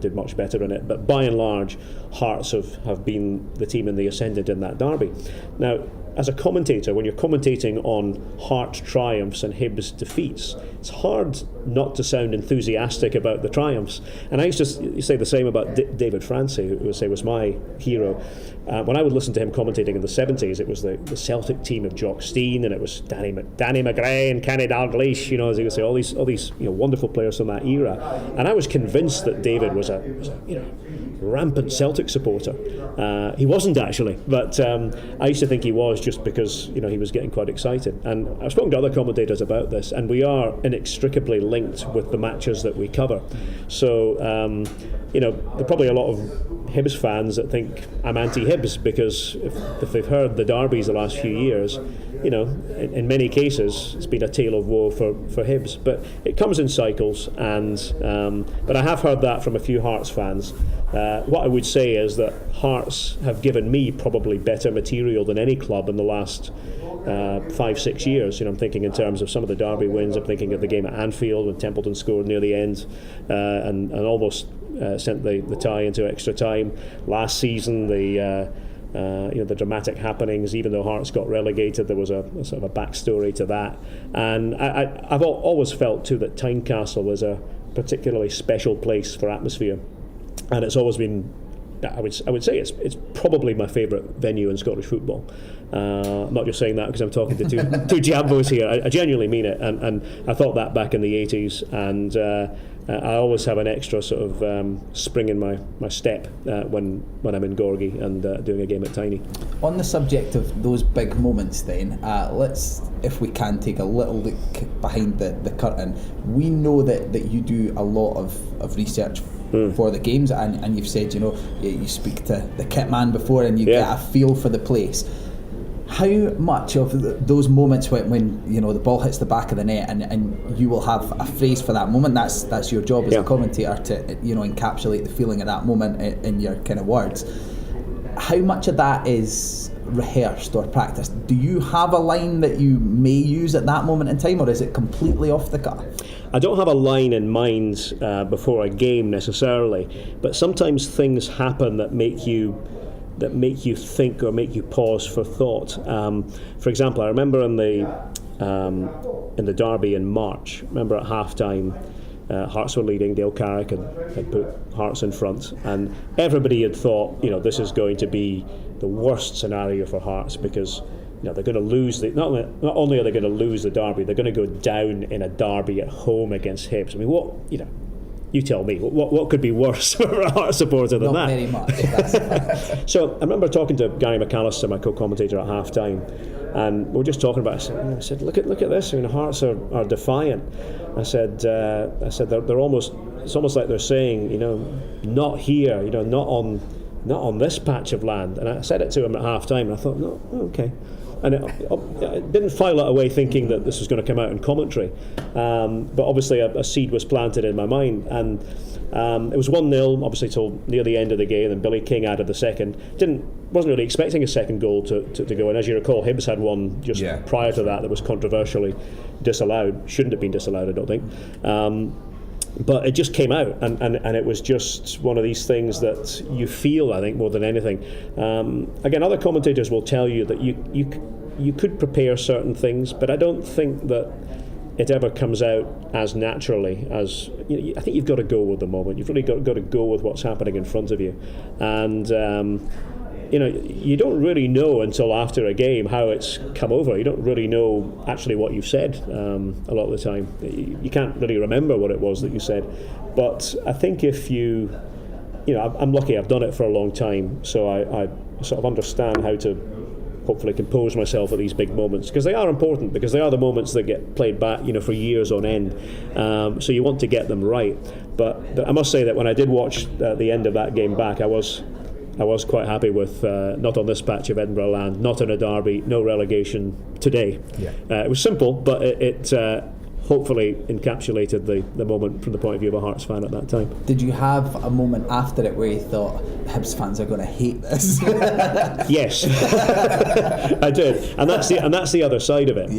did much better in it, but by and large, Hearts have been the team in the ascendant in that derby. Now, as a commentator, when you're commentating on Hearts triumphs and Hibs defeats, it's hard not to sound enthusiastic about the triumphs. And I used to say the same about David Francie, who I say was my hero. When I would listen to him commentating in the 70s, it was the Celtic team of Jock Stein, and it was Danny McGrath and Kenny Dalglish, as he would say, all these wonderful players from that era. And I was convinced that David was a rampant Celtic supporter. He wasn't actually, but I used to think he was, just because he was getting quite excited. And I've spoken to other commentators about this, and we are inextricably linked with the matches that we cover. So there are probably a lot of Hibs fans that think I'm anti-Hibs because if they've heard the derbies the last few years, in many cases it's been a tale of woe for Hibs. But it comes in cycles, and but I have heard that from a few Hearts fans. What I would say is that Hearts have given me probably better material than any club in the last 5-6 years. I'm thinking in terms of some of the derby wins. I'm thinking of the game at Anfield when Templeton scored near the end and almost sent the tie into extra time. Last season, the dramatic happenings, even though Hearts got relegated, there was a sort of a backstory to that. And I've always felt too that Tynecastle is a particularly special place for atmosphere, and it's always been, I would say it's probably my favourite venue in Scottish football. I'm not just saying that because I'm talking to two Jambos here. I genuinely mean it, and I thought that back in the 80s, and I always have an extra sort of spring in my step when I'm in Gorgie and doing a game at Tiny. On the subject of those big moments then, let's, if we can, take a little look behind the curtain. We know that you do a lot of research for the games, and you've said you speak to the kit man before and you get a feel for the place. How much of those moments when the ball hits the back of the net and you will have a phrase for that moment, that's your job as a commentator to encapsulate the feeling of that moment in your kind of words. How much of that is rehearsed or practiced? Do you have a line that you may use at that moment in time, or is it completely off the cuff? I don't have a line in mind before a game necessarily, but sometimes things happen that make you think or make you pause for thought. For example, I remember in the derby in March, remember at half-time, Hearts were leading, Dale Carrick had put Hearts in front, and everybody had thought, this is going to be the worst scenario for Hearts because they're going to lose not only are they going to lose the derby, they're going to go down in a derby at home against Hibs. I mean, what you tell me, what could be worse for a Hearts supporter than Not that? Very much. That's So I remember talking to Gary McAllister, my co-commentator, at half-time, and we were just talking about it. I said, look at this. Hearts are defiant. I said they're almost. It's almost like they're saying, not here. Not on this patch of land. And I said it to him at half-time, and I thought, no, okay. And I didn't file it away thinking that this was going to come out in commentary, but obviously a seed was planted in my mind, and it was 1-0 obviously till near the end of the game, and Billy King added the second. Wasn't really expecting a second goal to go, and as you recall, Hibs had one just prior to that was controversially disallowed. Shouldn't have been disallowed, I don't think. But it just came out, and it was just one of these things that you feel, I think, more than anything. Again, other commentators will tell you that you could prepare certain things, but I don't think that it ever comes out as naturally as. I think you've got to go with the moment. You've really got to go with what's happening in front of you, and you don't really know until after a game how it's come over. You don't really know actually what you've said a lot of the time. You can't really remember what it was that you said. But I think if I'm lucky, I've done it for a long time, so I sort of understand how to hopefully compose myself at these big moments, because they are important, because they are the moments that get played back for years on end, so you want to get them right. But I must say that when I did watch the end of that game back, I was quite happy with not on this patch of Edinburgh land, not in a derby, no relegation today. It was simple, but it hopefully encapsulated the moment from the point of view of a Hearts fan at that time. Did you have a moment after it where you thought, Hibs fans are going to hate this? Yes, I did, and that's the other side of it,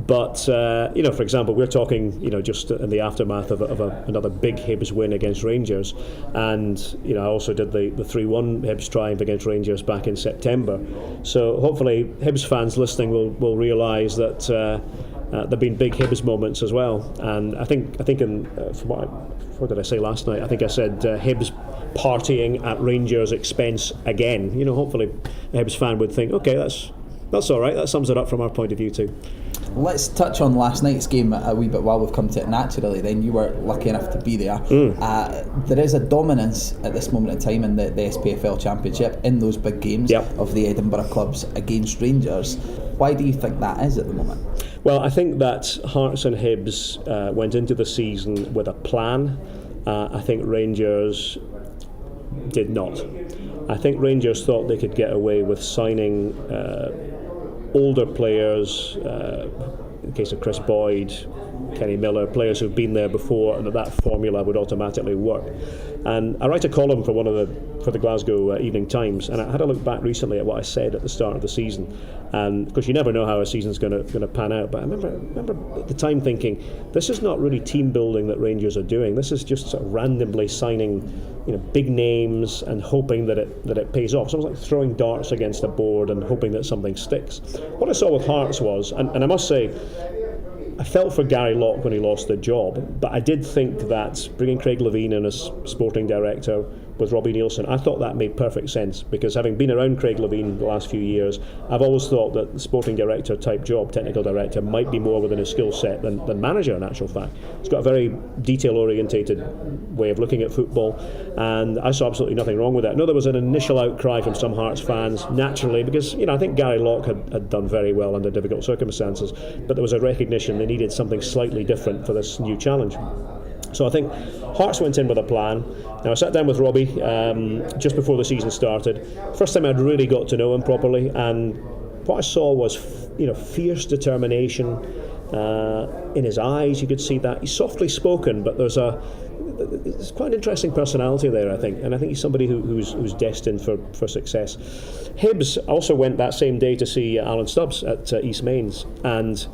But for example, we're talking, just in the aftermath of another big Hibs win against Rangers, and I also did the 3-1 Hibs triumph against Rangers back in September. So hopefully, Hibs fans listening will realise that. There've been big Hibs moments as well, and I think in what did I say last night? I think I said Hibs partying at Rangers' expense again. Hopefully a Hibs fan would think, okay, that's all right. That sums it up from our point of view too. Let's touch on last night's game a wee bit while we've come to it naturally. Then you were lucky enough to be there. There is a dominance at this moment in time in the SPFL Championship in those big games of the Edinburgh clubs against Rangers. Why do you think that is at the moment? Well, I think that Hearts and Hibs went into the season with a plan. I think Rangers did not. I think Rangers thought they could get away with signing older players, in the case of Chris Boyd, Kenny Miller, players who've been there before, and that formula would automatically work. And I write a column for for the Glasgow Evening Times, and I had a look back recently at what I said at the start of the season, and because you never know how a season's going to pan out. But I remember at the time thinking, this is not really team building that Rangers are doing. This is just sort of randomly signing, big names and hoping that it pays off. So it was like throwing darts against a board and hoping that something sticks. What I saw with Hearts was, and I must say, I felt for Gary Locke when he lost the job, but I did think that bringing Craig Levein in as sporting director with Robbie Neilson, I thought that made perfect sense, because having been around Craig Levein the last few years, I've always thought that the sporting director type job, technical director, might be more within his skill set than manager, in actual fact. He's got a very detail orientated way of looking at football, and I saw absolutely nothing wrong with that. No, there was an initial outcry from some Hearts fans, naturally, because I think Gary Locke had done very well under difficult circumstances, but there was a recognition they needed something slightly different for this new challenge. So I think Hearts went in with a plan. Now I sat down with Robbie just before the season started. First time I'd really got to know him properly, and what I saw was fierce determination in his eyes. You could see that he's softly spoken, but there's quite an interesting personality there, I think, and I think he's somebody who's destined for success. Hibs also went that same day to see Alan Stubbs at East Mains, and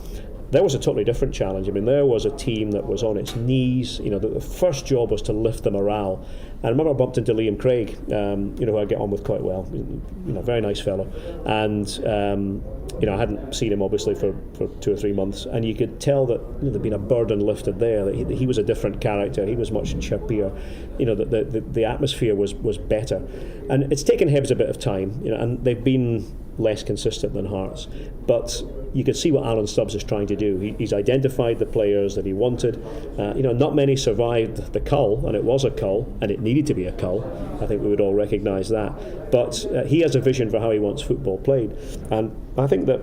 there was a totally different challenge. I mean, there was a team that was on its knees. The first job was to lift the morale. And I remember I bumped into Liam Craig, who I get on with quite well. Very nice fellow. And I hadn't seen him obviously for 2 or 3 months, and you could tell that there'd been a burden lifted there. That he was a different character. He was much chirpier. The atmosphere was better. And it's taken Hibs a bit of time. And they've been less consistent than Hearts, but you could see what Alan Stubbs is trying to do. He's identified the players that he wanted. Not many survived the cull, and it was a cull, and it needed to be a cull. I think we would all recognise that. But he has a vision for how he wants football played, and I think that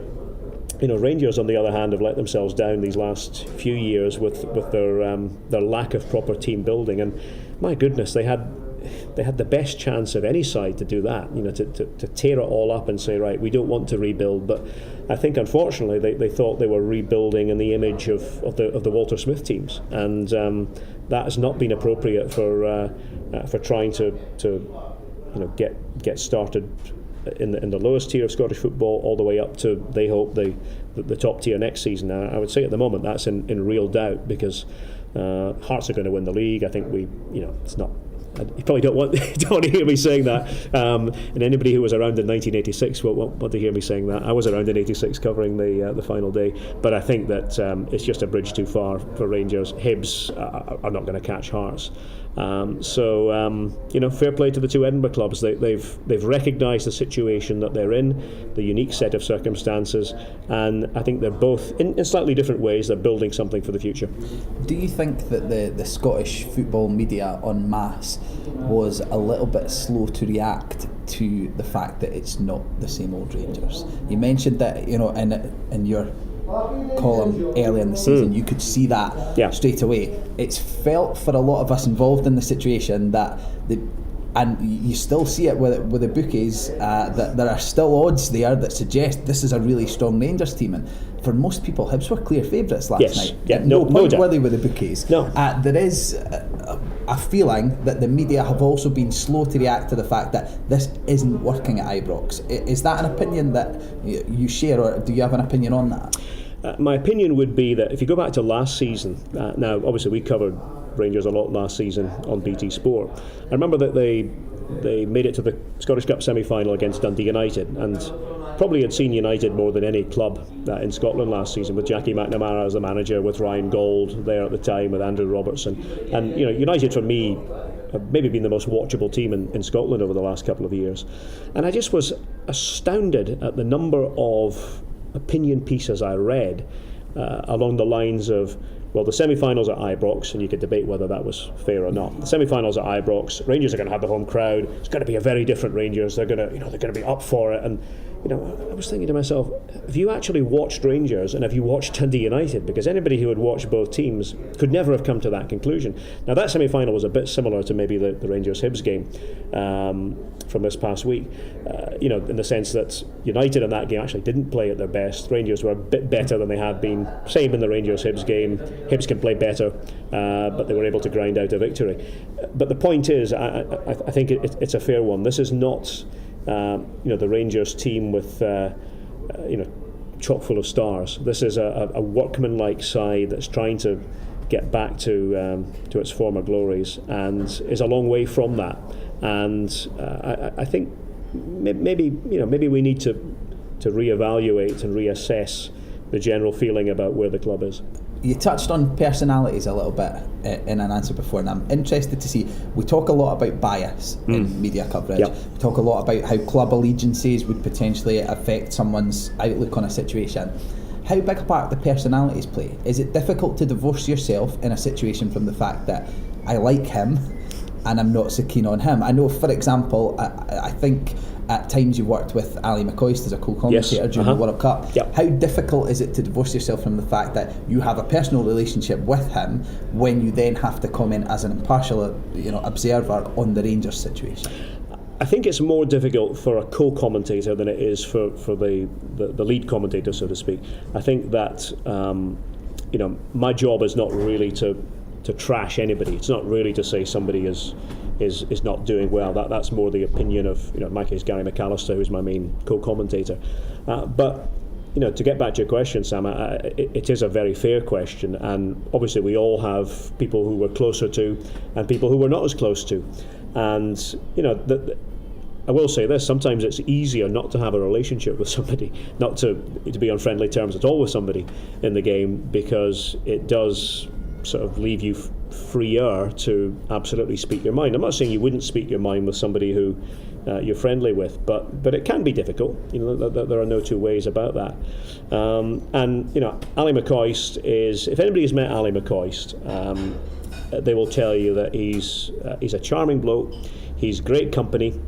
Rangers, on the other hand, have let themselves down these last few years with their lack of proper team building. And my goodness, they had the best chance of any side to do that, to tear it all up and say, right, we don't want to rebuild. But I think, unfortunately, they thought they were rebuilding in the image of the Walter Smith teams, and that has not been appropriate for trying to get started in the lowest tier of Scottish football all the way up to, they hope, the top tier next season. Now, I would say at the moment that's in real doubt, because Hearts are going to win the league. I think it's not. You probably don't want to hear me saying that, and anybody who was around in 1986 won't want to hear me saying that. I was around in '86 covering the final day, but I think that it's just a bridge too far for Rangers. Hibs are not going to catch Hearts, Fair play to the two Edinburgh clubs. They've recognised the situation that they're in, the unique set of circumstances, and I think they're both, in slightly different ways, they're building something for the future. Do you think that the Scottish football media en masse was a little bit slow to react to the fact that it's not the same old Rangers? You mentioned that, in your column early in the season, you could see that straight away. It's felt for a lot of us involved in the situation that and you still see it with the bookies, that there are still odds there that suggest this is a really strong Rangers team, and for most people Hibs were clear favourites last night. No point were they with the bookies. No. There is a feeling that the media have also been slow to react to the fact that this isn't working at Ibrox. Is that an opinion that you share, or do you have an opinion on that? My opinion would be that if you go back to last season, now obviously we covered Rangers a lot last season on BT Sport. I remember that they made it to the Scottish Cup semi-final against Dundee United, and probably had seen United more than any club in Scotland last season, with Jackie McNamara as the manager, with Ryan Gold there at the time, with Andrew Robertson. And United for me have maybe been the most watchable team in Scotland over the last couple of years. And I just was astounded at the number of opinion pieces I read along the lines of, well, the semi-finals at Ibrox, and you could debate whether that was fair or not. The semi-finals at Ibrox, Rangers are going to have the home crowd. It's going to be a very different Rangers. They're going to be up for it. And I was thinking to myself, have you actually watched Rangers, and have you watched Dundee United? Because anybody who had watched both teams could never have come to that conclusion. Now, that semi-final was a bit similar to maybe the Rangers-Hibs game from this past week, in the sense that United in that game actually didn't play at their best. Rangers were a bit better than they had been. Same in the Rangers-Hibs game. Hibs can play better, but they were able to grind out a victory. But the point is, I think it's a fair one. This is not the Rangers team with chock full of stars. This is a workmanlike side that's trying to get back to its former glories, and is a long way from that. And I think maybe we need to reevaluate and reassess the general feeling about where the club is. You touched on personalities a little bit in an answer before, and I'm interested to see, we talk a lot about bias in media coverage. We talk a lot about how club allegiances would potentially affect someone's outlook on a situation. How big a part do personalities play? Is it difficult to divorce yourself in a situation from the fact that I like him and I'm not so keen on him? I know, for example, I think at times you worked with Ali McCoist as a co-commentator during the World Cup. How difficult is it to divorce yourself from the fact that you have a personal relationship with him when you then have to comment as an impartial observer on the Rangers situation? I think it's more difficult for a co-commentator than it is for the lead commentator, so to speak. I think that my job is not really to trash anybody. It's not really to say somebody is not doing well. That's more the opinion of, in my case, Gary McAllister, who's my main co-commentator. But to get back to your question, Sam, it is a very fair question, and obviously we all have people who we're closer to and people who we're not as close to. And I will say this: sometimes it's easier not to have a relationship with somebody, not to be on friendly terms at all with somebody in the game, because it does sort of leave you freer to absolutely speak your mind. I'm not saying you wouldn't speak your mind with somebody who you're friendly with, but it can be difficult. There are no two ways about that. And Ali McCoist is, if anybody has met Ali McCoist, they will tell you that he's a charming bloke. He's great company.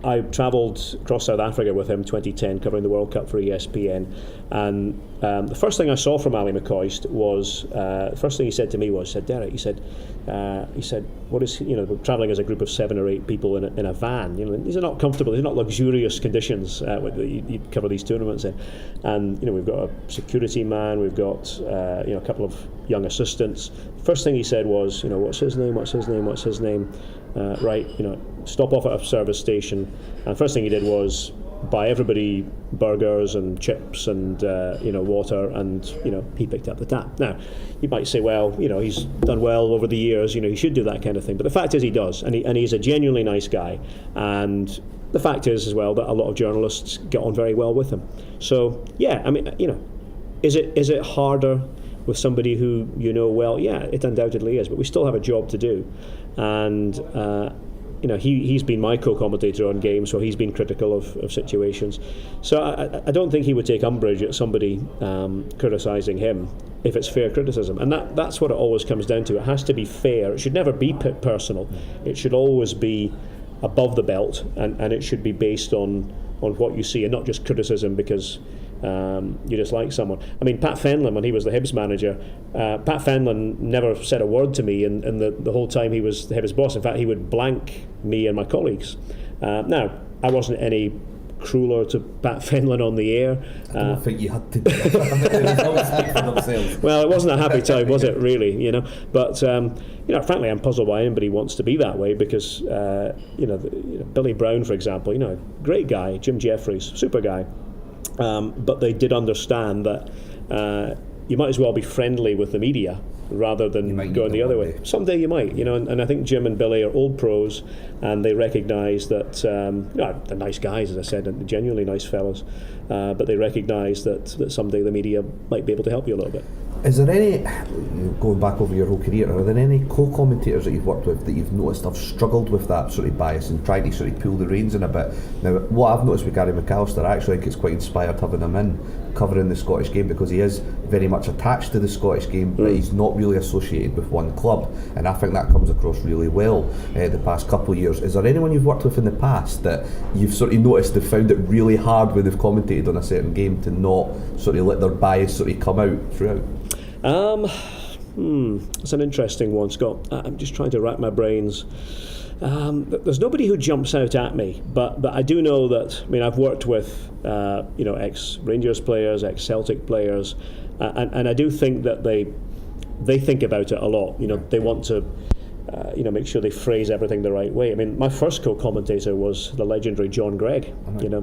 I travelled across South Africa with him 2010, covering the World Cup for ESPN, and the first thing I saw from Ali McCoist was, the first thing he said to me was, Derek, he said, what is, we're travelling as a group of 7 or 8 people in a van. These are not comfortable, these are not luxurious conditions that you cover these tournaments in. And we've got a security man, we've got a couple of young assistants. First thing he said was, what's his name? Right, stop off at a service station, and first thing he did was buy everybody burgers and chips and water, and he picked up the tab. Now you might say, well, he's done well over the years, he should do that kind of thing, but the fact is he does, and he's a genuinely nice guy, and the fact is as well that a lot of journalists get on very well with him. So yeah, I mean, is it harder with somebody who well, yeah, it undoubtedly is, but we still have a job to do. And he's been my co-commentator on games, so he's been critical of situations. So I don't think he would take umbrage at somebody criticising him if it's fair criticism. And that's what it always comes down to. It has to be fair. It should never be personal. It should always be above the belt, and it should be based on what you see, and not just criticism because you dislike someone. I mean, Pat Fenlon, when he was the Hibs manager, Pat Fenlon never said a word to me in the whole time he was the Hibs boss. In fact, he would blank me and my colleagues. Now, I wasn't any crueler to Pat Fenlon on the air. I don't think you had to do that. Well, it wasn't a happy time, was it, really? But frankly, I'm puzzled why anybody wants to be that way, because Billy Brown, for example, great guy, Jim Jeffries, super guy, but they did understand that you might as well be friendly with the media rather than going the other way. Someday you might, and I think Jim and Billy are old pros, and they recognise that they're nice guys, as I said, and genuinely nice fellows, but they recognise that someday the media might be able to help you a little bit. Is there any, going back over your whole career, are there any co-commentators that you've worked with that you've noticed have struggled with that sort of bias and tried to sort of pull the reins in a bit? Now, what I've noticed with Gary McAllister, I actually think it's quite inspired having him in covering the Scottish game, because he is very much attached to the Scottish game, but he's not really associated with one club, and I think that comes across really well the past couple of years. Is there anyone you've worked with in the past that you've sort of noticed they've found it really hard when they've commentated on a certain game to not sort of let their bias sort of come out throughout? It's an interesting one, Scott. I'm just trying to rack my brains. There's nobody who jumps out at me, but I do know that. I mean, I've worked with ex-Rangers players, ex-Celtic players, and I do think that they think about it a lot. They want to make sure they phrase everything the right way. I mean, my first co-commentator was the legendary John Gregg,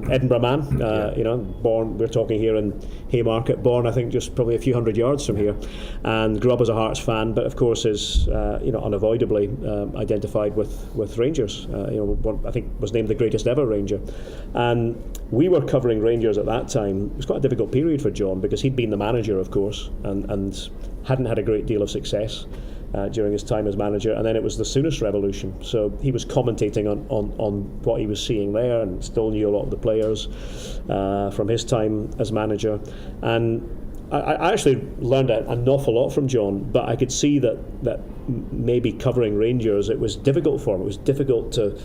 Edinburgh man, born, we're talking here in Haymarket, born I think just probably a few hundred yards from here, and grew up as a Hearts fan, but of course is unavoidably identified with Rangers. I think was named the greatest ever Ranger, and we were covering Rangers at that time. It was quite a difficult period for John because he'd been the manager, of course, and hadn't had a great deal of success during his time as manager, and then it was the Souness revolution, so he was commentating on what he was seeing there, and still knew a lot of the players from his time as manager. And I actually learned an awful lot from John, but I could see that maybe covering Rangers, it was difficult for him. It was difficult to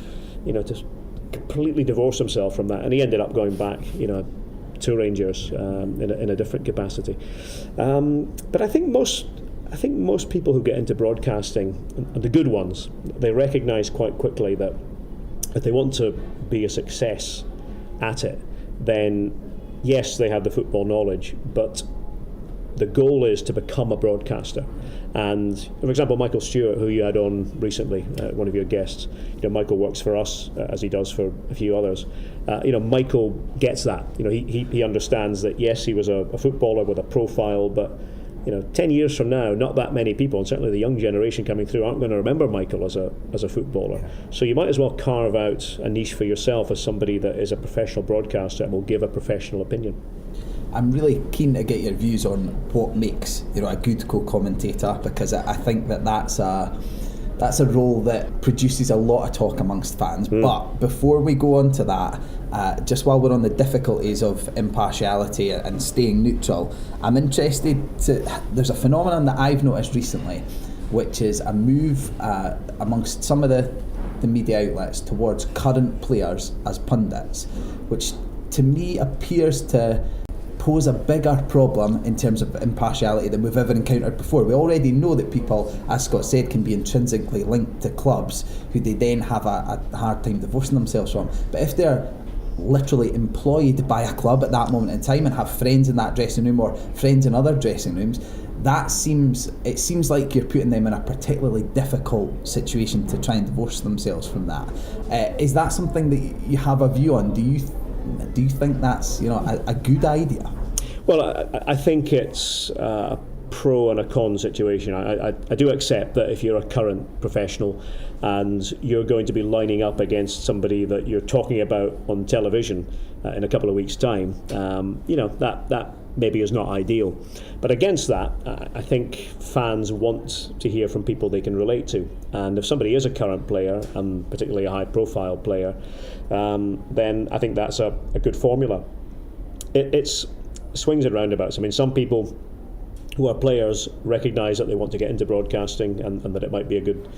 completely divorce himself from that, and he ended up going back to Rangers in a different capacity. But I think most people who get into broadcasting, and the good ones, they recognise quite quickly that if they want to be a success at it, then yes, they have the football knowledge, but the goal is to become a broadcaster. And for example, Michael Stewart, who you had on recently, one of your guests, Michael works for us as he does for a few others. Michael gets that. He understands that yes, he was a footballer with a profile, but 10 years from now, not that many people, and certainly the young generation coming through, aren't going to remember Michael as a footballer. So you might as well carve out a niche for yourself as somebody that is a professional broadcaster and will give a professional opinion. I'm really keen to get your views on what makes a good co-commentator, because I think that's a role that produces a lot of talk amongst fans. But before we go on to that, just while we're on the difficulties of impartiality and staying neutral, I'm interested there's a phenomenon that I've noticed recently, which is a move amongst some of the media outlets towards current players as pundits, which to me appears to pose a bigger problem in terms of impartiality than we've ever encountered before. We already know that people, as Scott said, can be intrinsically linked to clubs who they then have a hard time divorcing themselves from. But if they're literally employed by a club at that moment in time and have friends in that dressing room or friends in other dressing rooms, it seems like you're putting them in a particularly difficult situation to try and divorce themselves from that. Is that something that you have a view on? Do you think that's a good idea? Well, I think it's a pro and a con situation. I do accept that if you're a current professional and you're going to be lining up against somebody that you're talking about on television in a couple of weeks' time, that maybe is not ideal. But against that, I think fans want to hear from people they can relate to. And if somebody is a current player, and particularly a high-profile player, then I think that's a good formula. It's swings and roundabouts. I mean, some people who are players recognise that they want to get into broadcasting and that it might be a good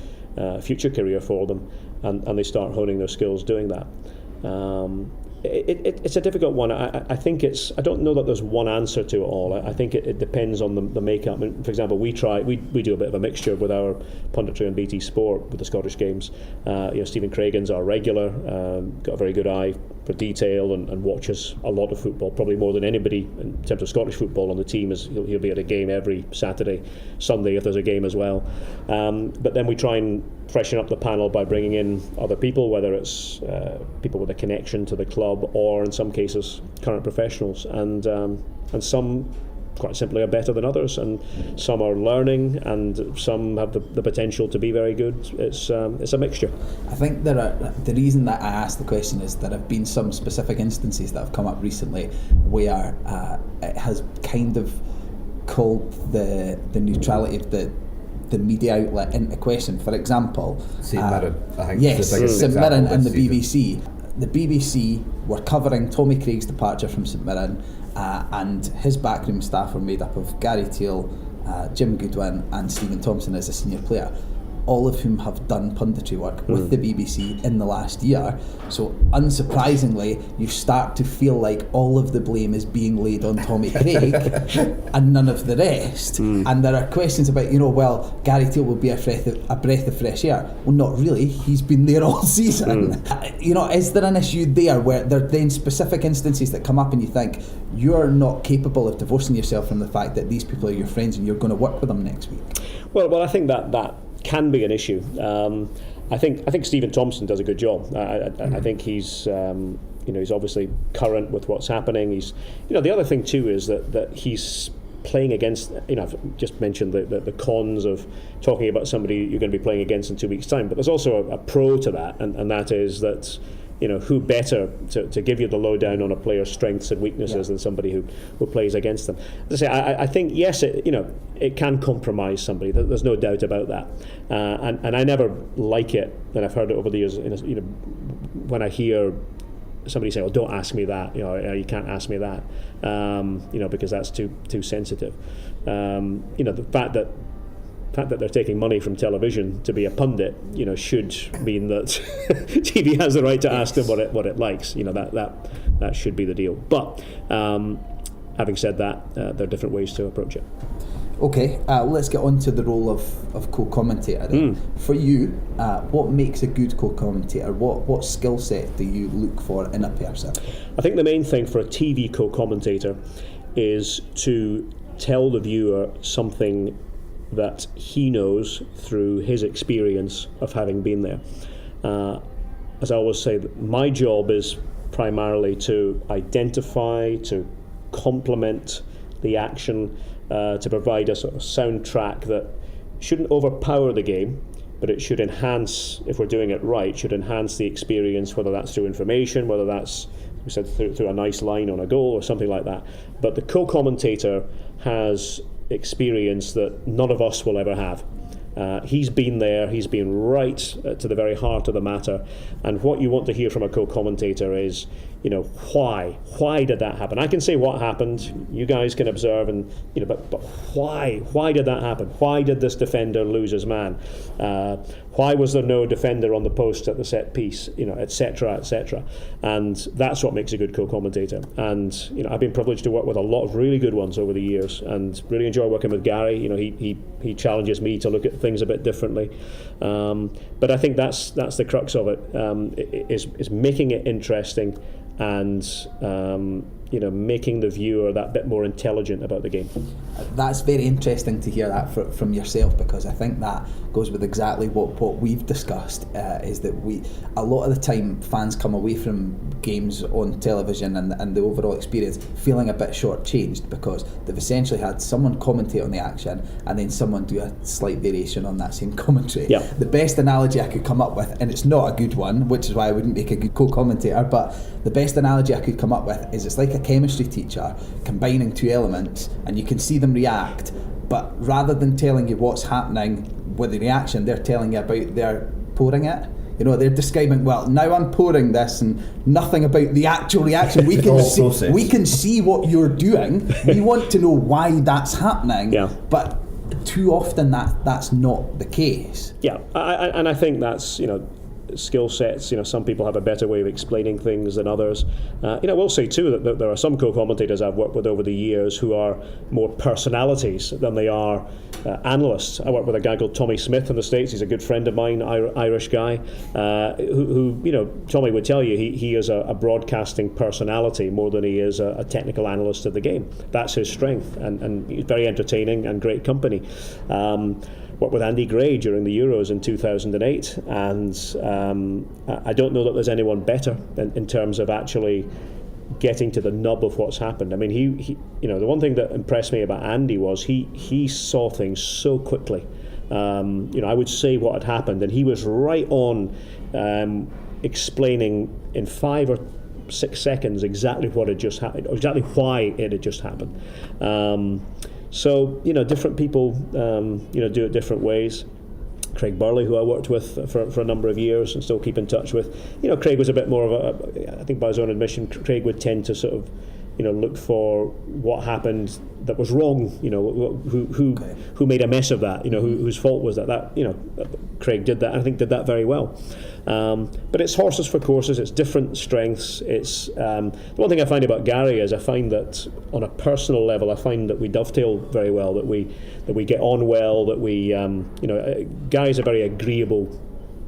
future career for them, and they start honing their skills doing that. It's a difficult one. I think I don't know that there's one answer to it all. I think it depends on the makeup. I mean, for example, we do a bit of a mixture with our punditry on BT Sport with the Scottish games. Stephen Craigan's our regular, got a very good eye for detail and watches a lot of football, probably more than anybody in terms of Scottish football on the team. He'll be at a game every Saturday, Sunday if there's a game as well. But then we try and freshen up the panel by bringing in other people, whether it's people with a connection to the club or in some cases current professionals, and some quite simply are better than others, and some are learning, and some have the potential to be very good. It's a mixture. I think the reason that I asked the question is there have been some specific instances that have come up recently where it has kind of called the neutrality of the media outlet into question. For example, St Mirren, I think. Yes, St Mirren and the BBC. BBC. The BBC were covering Tommy Craig's departure from St Mirren, and his backroom staff were made up of Gary Teale, Jim Goodwin and Stephen Thompson as a senior player, all of whom have done punditry work with the BBC in the last year. So unsurprisingly, you start to feel like all of the blame is being laid on Tommy Craig and none of the rest. And there are questions about, well, Gary Teale will be a breath of fresh air. Well, not really. He's been there all season. Is there an issue there where there are then specific instances that come up and you think you're not capable of divorcing yourself from the fact that these people are your friends and you're going to work with them next week? Well, I think that can be an issue. I think Stephen Thompson does a good job. I think he's he's obviously current with what's happening. He's the other thing too is that he's playing against. I've just mentioned the cons of talking about somebody you're going to be playing against in 2 weeks' time. But there's also a pro to that, and that is that. Who better to give you the lowdown on a player's strengths and weaknesses than somebody who plays against them. As I say, I think yes, it can compromise somebody. There's no doubt about that. And I never like it, and I've heard it over the years. When I hear somebody say, "Oh, don't ask me that," you can't ask me that, because that's too sensitive. The fact that they're taking money from television to be a pundit, should mean that TV has the right to ask them what it likes. That should be the deal. But having said that, there are different ways to approach it. Okay, let's get on to the role of co-commentator then. For you, what makes a good co-commentator? What skill set do you look for in a person? I think the main thing for a TV co-commentator is to tell the viewer something that he knows through his experience of having been there. As I always say, my job is primarily to identify, to complement the action, to provide a sort of soundtrack that shouldn't overpower the game, but it should enhance, if we're doing it right, should enhance the experience, whether that's through information, whether that's, we said, through a nice line on a goal or something like that. But the co-commentator has experience that none of us will ever have. He's been there, he's been right to the very heart of the matter, and what you want to hear from a co-commentator is, why did that happen? I can say what happened, you guys can observe, and but why did that happen? Why did this defender lose his man? Why was there no defender on the post at the set piece? Etc., etc. And that's what makes a good co-commentator. And I've been privileged to work with a lot of really good ones over the years, and really enjoy working with Gary. He challenges me to look at things a bit differently. But I think that's the crux of it, is making it interesting and making the viewer that bit more intelligent about the game. That's very interesting to hear that from yourself, because I think that goes with exactly what we've discussed, is that a lot of the time fans come away from games on television and the overall experience feeling a bit shortchanged, because they've essentially had someone commentate on the action and then someone do a slight variation on that same commentary. Yeah. The best analogy I could come up with, and it's not a good one, which is why I wouldn't make a good co-commentator, but the best analogy I could come up with is it's like a chemistry teacher combining two elements, and you can see them react, but rather than telling you what's happening with the reaction, they're telling you about their pouring it. You know, they're describing, well, now I'm pouring this, and nothing about the actual reaction. We can see what you're doing. We want to know why that's happening. Yeah. But too often that's not the case. Yeah, and I think that's, skill sets. Some people have a better way of explaining things than others. I will say too that there are some co-commentators I've worked with over the years who are more personalities than they are analysts. I work with a guy called Tommy Smith in the States. He's a good friend of mine, Irish guy, who Tommy would tell you he is a broadcasting personality more than he is a technical analyst of the game. That's his strength, and he's very entertaining and great company. Worked with Andy Gray during the Euros in 2008, and I don't know that there's anyone better in terms of actually getting to the nub of what's happened. I mean, he the one thing that impressed me about Andy was he saw things so quickly. I would say what had happened, and he was right on explaining in 5 or 6 seconds exactly what had just happened, or exactly why it had just happened. So, different people, do it different ways. Craig Burley, who I worked with for a number of years and still keep in touch with. Craig was a bit more of I think by his own admission, Craig would tend to sort of, look for what happened that was wrong, who made a mess of that, whose fault was that. Craig did that, and I think did that very well. But it's horses for courses, it's different strengths. It's the one thing I find about Gary is I find that on a personal level, I find that we dovetail very well, that we get on well, that we, Gary's a very agreeable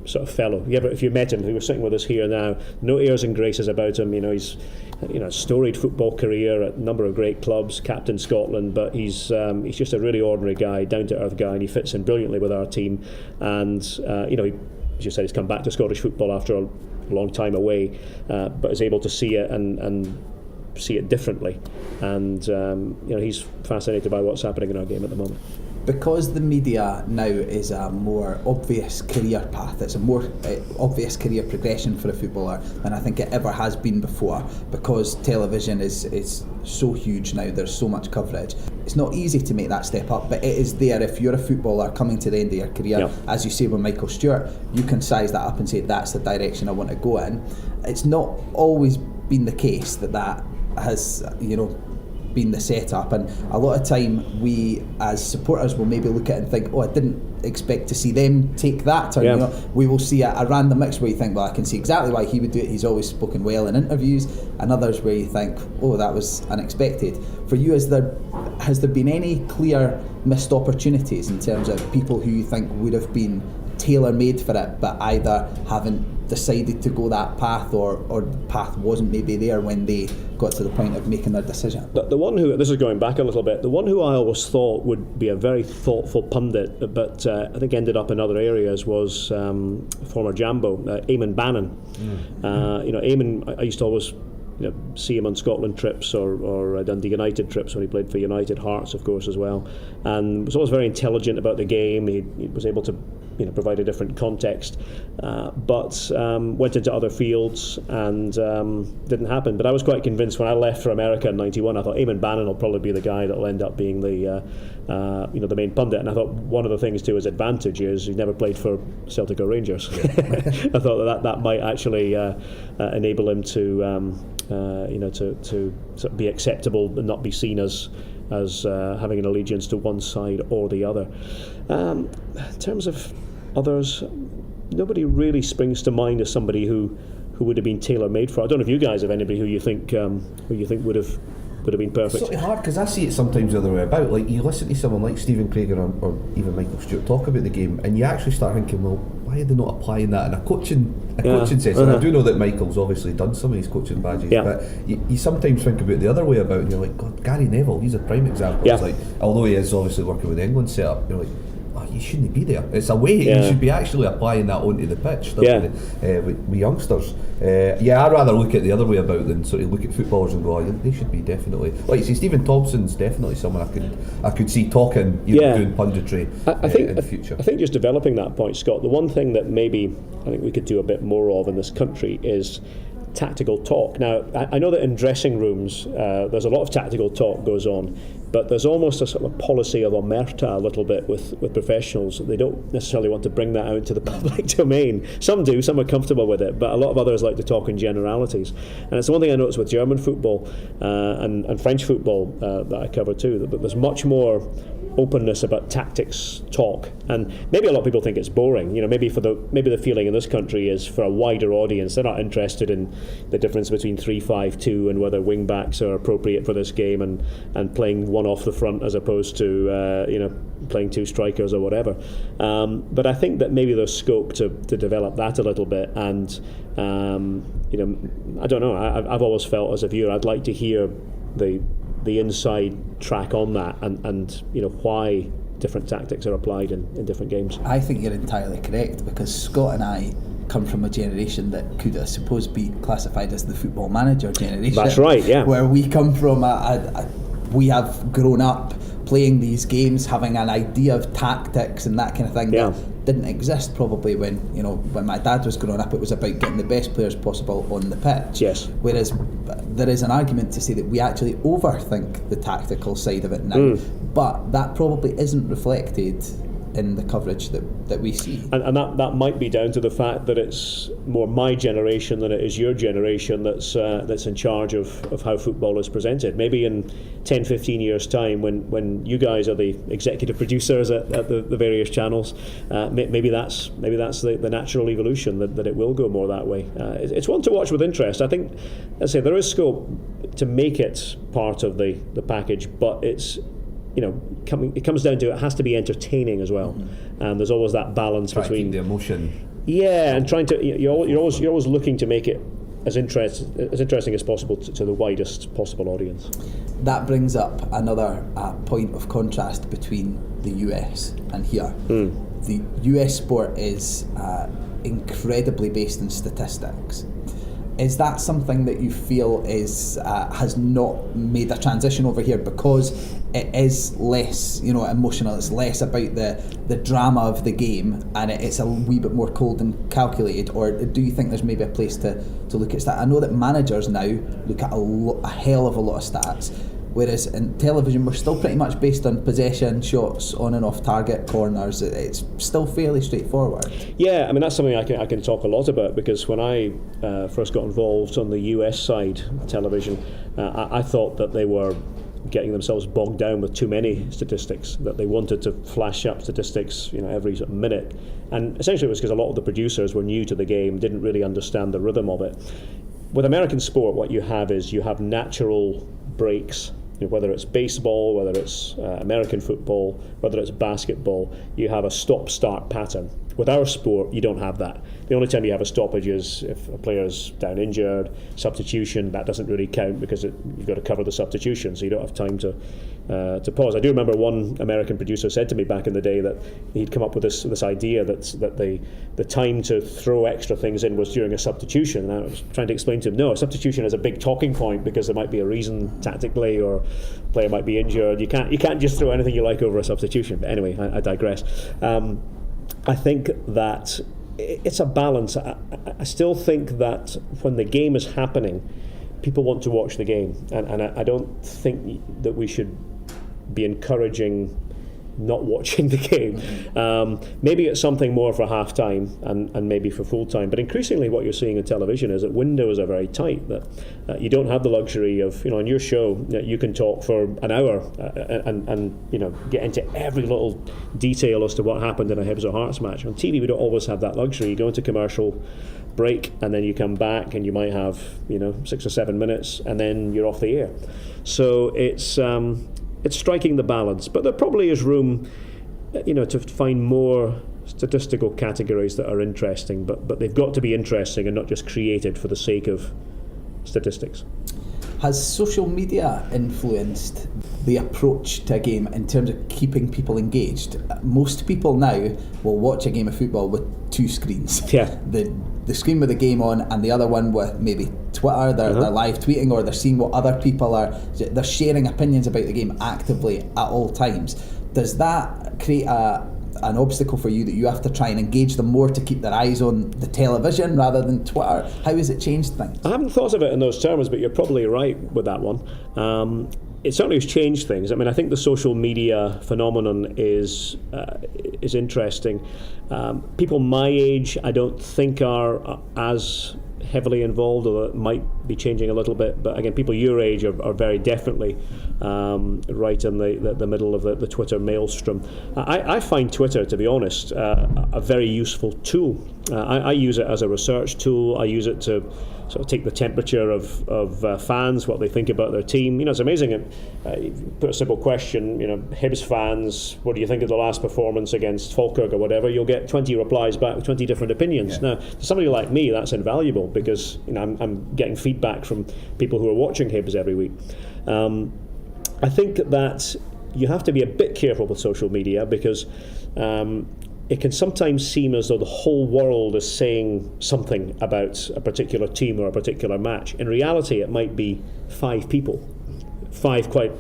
sort of fellow. If you met him, he was sitting with us here now, no airs and graces about him. He's a storied football career at a number of great clubs, captain Scotland, but he's just a really ordinary guy, down to earth guy, and he fits in brilliantly with our team. And he, as you said, he's come back to Scottish football after a long time away, but is able to see it and see it differently. And he's fascinated by what's happening in our game at the moment. Because the media now is a more obvious career path, it's a more obvious career progression for a footballer than I think it ever has been before, because television is so huge now, there's so much coverage. It's not easy to make that step up, but it is there. If you're a footballer coming to the end of your career, yeah, as you say with Michael Stewart, you can size that up and say that's the direction I want to go in. It's not always been the case that has, been the setup, and a lot of time we as supporters will maybe look at it and think, I didn't expect to see them take that, or we will see a random mix where you think, well, I can see exactly why he would do it, he's always spoken well in interviews, and others where you think, that was unexpected. For you, has there been any clear missed opportunities in terms of people who you think would have been tailor-made for it but either haven't decided to go that path, or the path wasn't maybe there when they got to the point of making their decision? The one who, this is going back a little bit, the one who I always thought would be a very thoughtful pundit, but I think ended up in other areas, was former Jambo, Eamon Bannon. Eamon, I used to always see him on Scotland trips or Dundee United trips when he played for United, Hearts of course as well, and was always very intelligent about the game. He was able to provide a different context, but went into other fields and didn't happen. But I was quite convinced when I left for America in '91. I thought Eamon Bannon will probably be the guy that will end up being the main pundit. And I thought one of the things to his advantage is he's never played for Celtic or Rangers. I thought that might actually enable him to sort of be acceptable and not be seen as having an allegiance to one side or the other. In terms of others, nobody really springs to mind as somebody who would have been tailor-made for. I don't know if you guys have anybody who you think would have been perfect. It's sort of hard because I see it sometimes the other way about. Like, you listen to someone like Stephen Craig or even Michael Stewart talk about the game, and you actually start thinking, well, why are they not applying that in a coaching sense? And I do know that Michael's obviously done some of his coaching badges, but you sometimes think about the other way about, and you're like, God, Gary Neville, he's a prime example. It's like, although he is obviously working with the England setup, you're like, you shouldn't be there. It's a way you should be actually applying that onto the pitch with youngsters. I'd rather look at the other way about than sort of look at footballers and go, they should be definitely, like you say, Stephen Thompson's definitely someone I could see talking, doing punditry in the future. I think just developing that point, Scott, the one thing that maybe I think we could do a bit more of in this country is tactical talk. Now, I know that in dressing rooms there's a lot of tactical talk goes on, but there's almost a sort of policy of omerta a little bit with professionals. They don't necessarily want to bring that out into the public domain. Some do, some are comfortable with it, but a lot of others like to talk in generalities. And it's the one thing I noticed with German football and French football that I cover too, that there's much more openness about tactics talk, and maybe a lot of people think it's boring. Maybe the feeling in this country is for a wider audience they're not interested in the difference between 3-5-2 and whether wing backs are appropriate for this game and playing one off the front as opposed to playing two strikers or whatever. But I think that maybe there's scope to develop that a little bit, and I don't know. I've always felt as a viewer I'd like to hear the inside track on that and why different tactics are applied in different games. I think you're entirely correct, because Scott and I come from a generation that could, I suppose, be classified as the football manager generation. That's right, yeah. Where we come from, we have grown up playing these games, having an idea of tactics and that kind of thing that didn't exist probably when my dad was growing up. It was about getting the best players possible on the pitch. Yes. Whereas there is an argument to say that we actually overthink the tactical side of it now, but that probably isn't reflected in the coverage that we see. And that might be down to the fact that it's more my generation than it is your generation that's in charge of how football is presented. Maybe in 10-15 years time, when you guys are the executive producers at the various channels, maybe that's the natural evolution, that it will go more that way. It's one to watch with interest. I think, as I say, there is scope to make it part of the package, but it's it comes down to it has to be entertaining as well, and there's always that balance between the emotion. Yeah, and trying to you're always looking to make it as interesting as possible to the widest possible audience. That brings up another point of contrast between the US and here. The US sport is incredibly based in statistics. Is that something that you feel has not made a transition over here because it is less, emotional? It's less about the drama of the game, and it's a wee bit more cold and calculated. Or do you think there's maybe a place to look at stats? I know that managers now look at a hell of a lot of stats, whereas in television we're still pretty much based on possession, shots on and off target, corners. It's still fairly straightforward. Yeah, I mean, that's something I can talk a lot about, because when I first got involved on the US side of television, I thought that they were getting themselves bogged down with too many statistics, that they wanted to flash up statistics every sort of minute, and essentially it was because a lot of the producers were new to the game, didn't really understand the rhythm of it. With American sport, what you have is you have natural breaks. Whether it's baseball, whether it's American football, whether it's basketball, you have a stop-start pattern. With our sport, you don't have that. The only time you have a stoppage is if a player's down injured, substitution. That doesn't really count because you've got to cover the substitution, so you don't have time to pause. I do remember one American producer said to me back in the day that he'd come up with this idea that the time to throw extra things in was during a substitution. And I was trying to explain to him, no, a substitution is a big talking point because there might be a reason tactically, or a player might be injured. You can't just throw anything you like over a substitution. But anyway, I digress. I think that it's a balance. I still think that when the game is happening, people want to watch the game, and I don't think that we should be encouraging not watching the game. Maybe it's something more for half time and maybe for full time, but increasingly what you're seeing in television is that windows are very tight, that you don't have the luxury of, on your show you can talk for an hour and get into every little detail as to what happened in a Hibs or Hearts match. On TV we don't always have that luxury. You go into commercial break and then you come back and you might have 6 or 7 minutes and then you're off the air. So it's striking the balance, but there probably is room, to find more statistical categories that are interesting, but they've got to be interesting and not just created for the sake of statistics. Has social media influenced the approach to a game in terms of keeping people engaged? Most people now will watch a game of football with two screens. Yeah. The screen with the game on, and the other one with maybe Twitter, they're live tweeting, or they're seeing what other people are, they're sharing opinions about the game actively at all times. Does that create an obstacle for you that you have to try and engage them more to keep their eyes on the television rather than Twitter? How has it changed things? I haven't thought of it in those terms, but you're probably right with that one. It certainly has changed things. I mean, I think the social media phenomenon is interesting. People my age, I don't think are as heavily involved, although it might be changing a little bit. But again, people your age are very definitely right in the middle of the Twitter maelstrom. I find Twitter, to be honest, a very useful tool. I use it as a research tool. I use it to sort of take the temperature of fans, what they think about their team. It's amazing. You put a simple question, Hibs fans, what do you think of the last performance against Falkirk or whatever? You'll get 20 replies back with 20 different opinions. Yeah. Now, to somebody like me, that's invaluable because I'm getting feedback from people who are watching Hibs every week. I think that you have to be a bit careful with social media because it can sometimes seem as though the whole world is saying something about a particular team or a particular match. In reality, it might be 5 people, 5 quite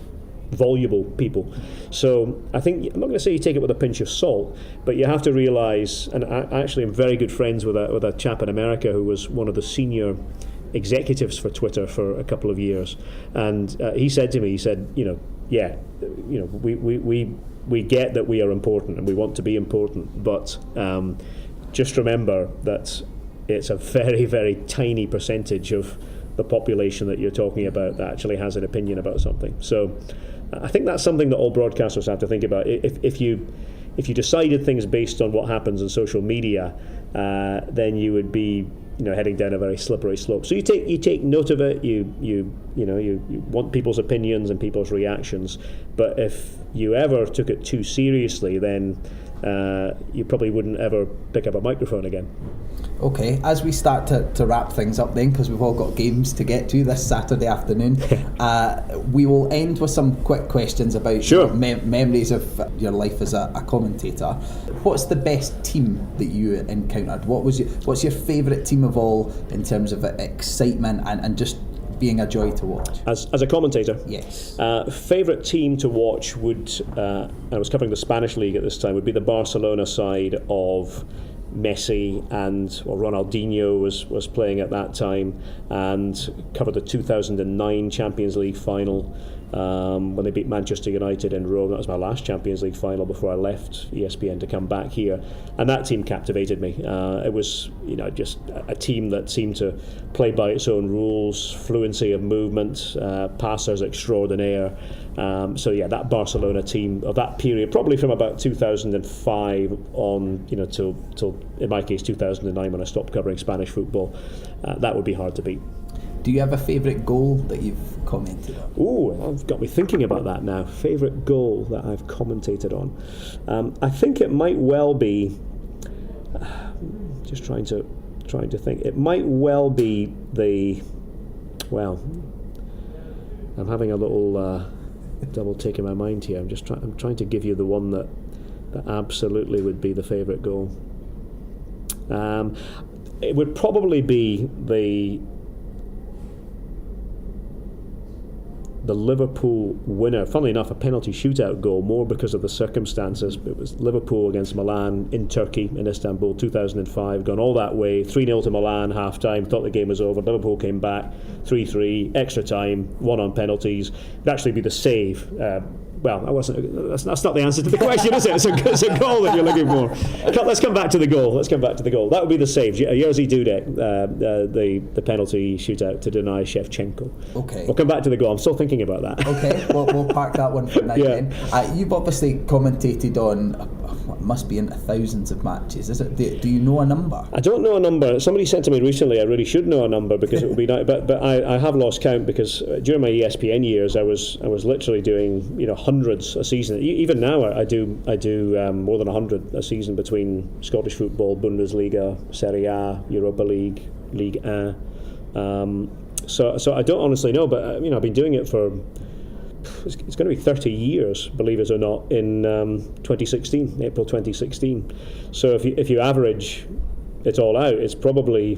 voluble people. So I think, I'm not going to say you take it with a pinch of salt, but you have to realise, and I actually am very good friends with a chap in America who was one of the senior executives for Twitter for a couple of years, and he said to me, we get that we are important and we want to be important, but just remember that it's a very, very tiny percentage of the population that you're talking about that actually has an opinion about something. So I think that's something that all broadcasters have to think about. If you decided things based on what happens on social media, then you would be heading down a very slippery slope. So you take note of it. You want people's opinions and people's reactions. But if you ever took it too seriously, then you probably wouldn't ever pick up a microphone again. Okay, as we start to wrap things up then, because we've all got games to get to this Saturday afternoon, we will end with some quick questions about memories of your life as a commentator. What's the best team that you encountered? What's your favourite team of all in terms of excitement and just being a joy to watch? As a commentator? Yes. Favourite team to watch would, I was covering the Spanish league at this time, would be the Barcelona side of Messi and Ronaldinho was playing at that time, and covered the 2009 Champions League final when they beat Manchester United in Rome. That was my last Champions League final before I left ESPN to come back here, and that team captivated me. It was just a team that seemed to play by its own rules, fluency of movement, passers extraordinaire. That Barcelona team of that period, probably from about 2005 on, till in my case 2009 when I stopped covering Spanish football, that would be hard to beat. Do you have a favourite goal that you've commented on? Oh, I've got me thinking about that now. Favourite goal that I've commentated on. I think it might well be. Just trying to think. It might well be the. Well, I'm having a little double take in my mind here. I'm trying to give you the one that absolutely would be the favourite goal. It would probably be the Liverpool winner, funnily enough, a penalty shootout goal, more because of the circumstances. It was Liverpool against Milan in Turkey, in Istanbul, 2005, gone all that way, 3-0 to Milan, half-time, thought the game was over. Liverpool came back, 3-3, extra time, won on penalties. It'd actually be the save. That's not the answer to the question, is it? It's a goal that you're looking for. Let's come back to the goal. That would be the save. Jerzy Dudek, the penalty shootout to deny Shevchenko. Okay. We'll come back to the goal. I'm still thinking about that. Okay, we'll park that one for now then. You've obviously commentated on, what must be into thousands of matches. Is it? Do you know a number? I don't know a number. Somebody said to me recently I really should know a number because it would be nice. But I have lost count because during my ESPN years I was literally doing hundreds a season. Even now I do more than 100 a season between Scottish football, Bundesliga, Serie A, Europa League, Ligue 1. So I don't honestly know, but I've been doing it for. It's going to be 30 years, believe it or not, in 2016, April 2016. So if you average it all out, it's probably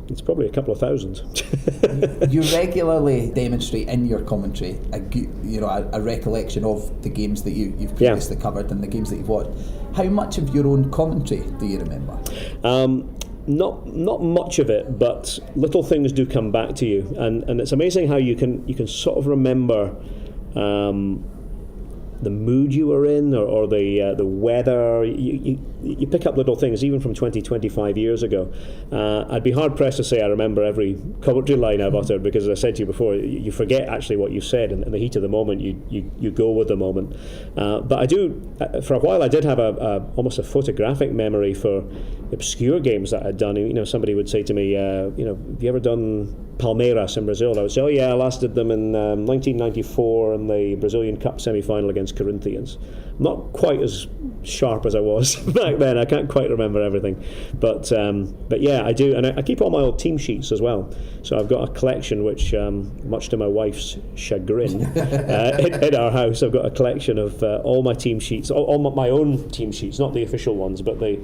a couple of thousand. You regularly demonstrate in your commentary a recollection of the games that you've previously covered and the games that you've watched. How much of your own commentary do you remember? Not much of it, but little things do come back to you, and it's amazing how you can sort of remember the mood you were in, or the weather. You pick up little things even from 25 years ago. I'd be hard pressed to say I remember every commentary line I've uttered, because as I said to you before, you forget actually what you said, and in the heat of the moment you go with the moment. But I do, for a while I did have almost a photographic memory for obscure games that I'd done. Somebody would say to me, have you ever done Palmeiras in Brazil? I would say, oh yeah, I last did them in 1994 in the Brazilian Cup semi-final against Corinthians. I'm not quite as sharp as I was back then. I can't quite remember everything, but yeah, I do, and I keep all my old team sheets as well. So I've got a collection which, much to my wife's chagrin, in our house, I've got a collection of all my team sheets, all my own team sheets, not the official ones, but I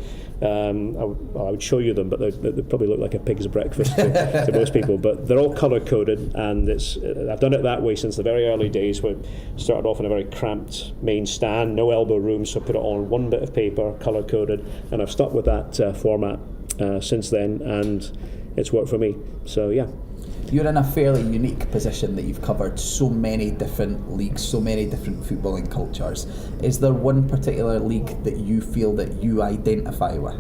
would show you them, but they probably look like a pig's breakfast to most people. But they're all colour coded, and I've done it that way since the very early days. We started off in a very cramped main stand, no elbow room, so I put it on one bit of paper, colour coded, and I've stuck with that format since then, and it's worked for me. So yeah. You're in a fairly unique position that you've covered so many different leagues, so many different footballing cultures. Is there one particular league that you feel that you identify with?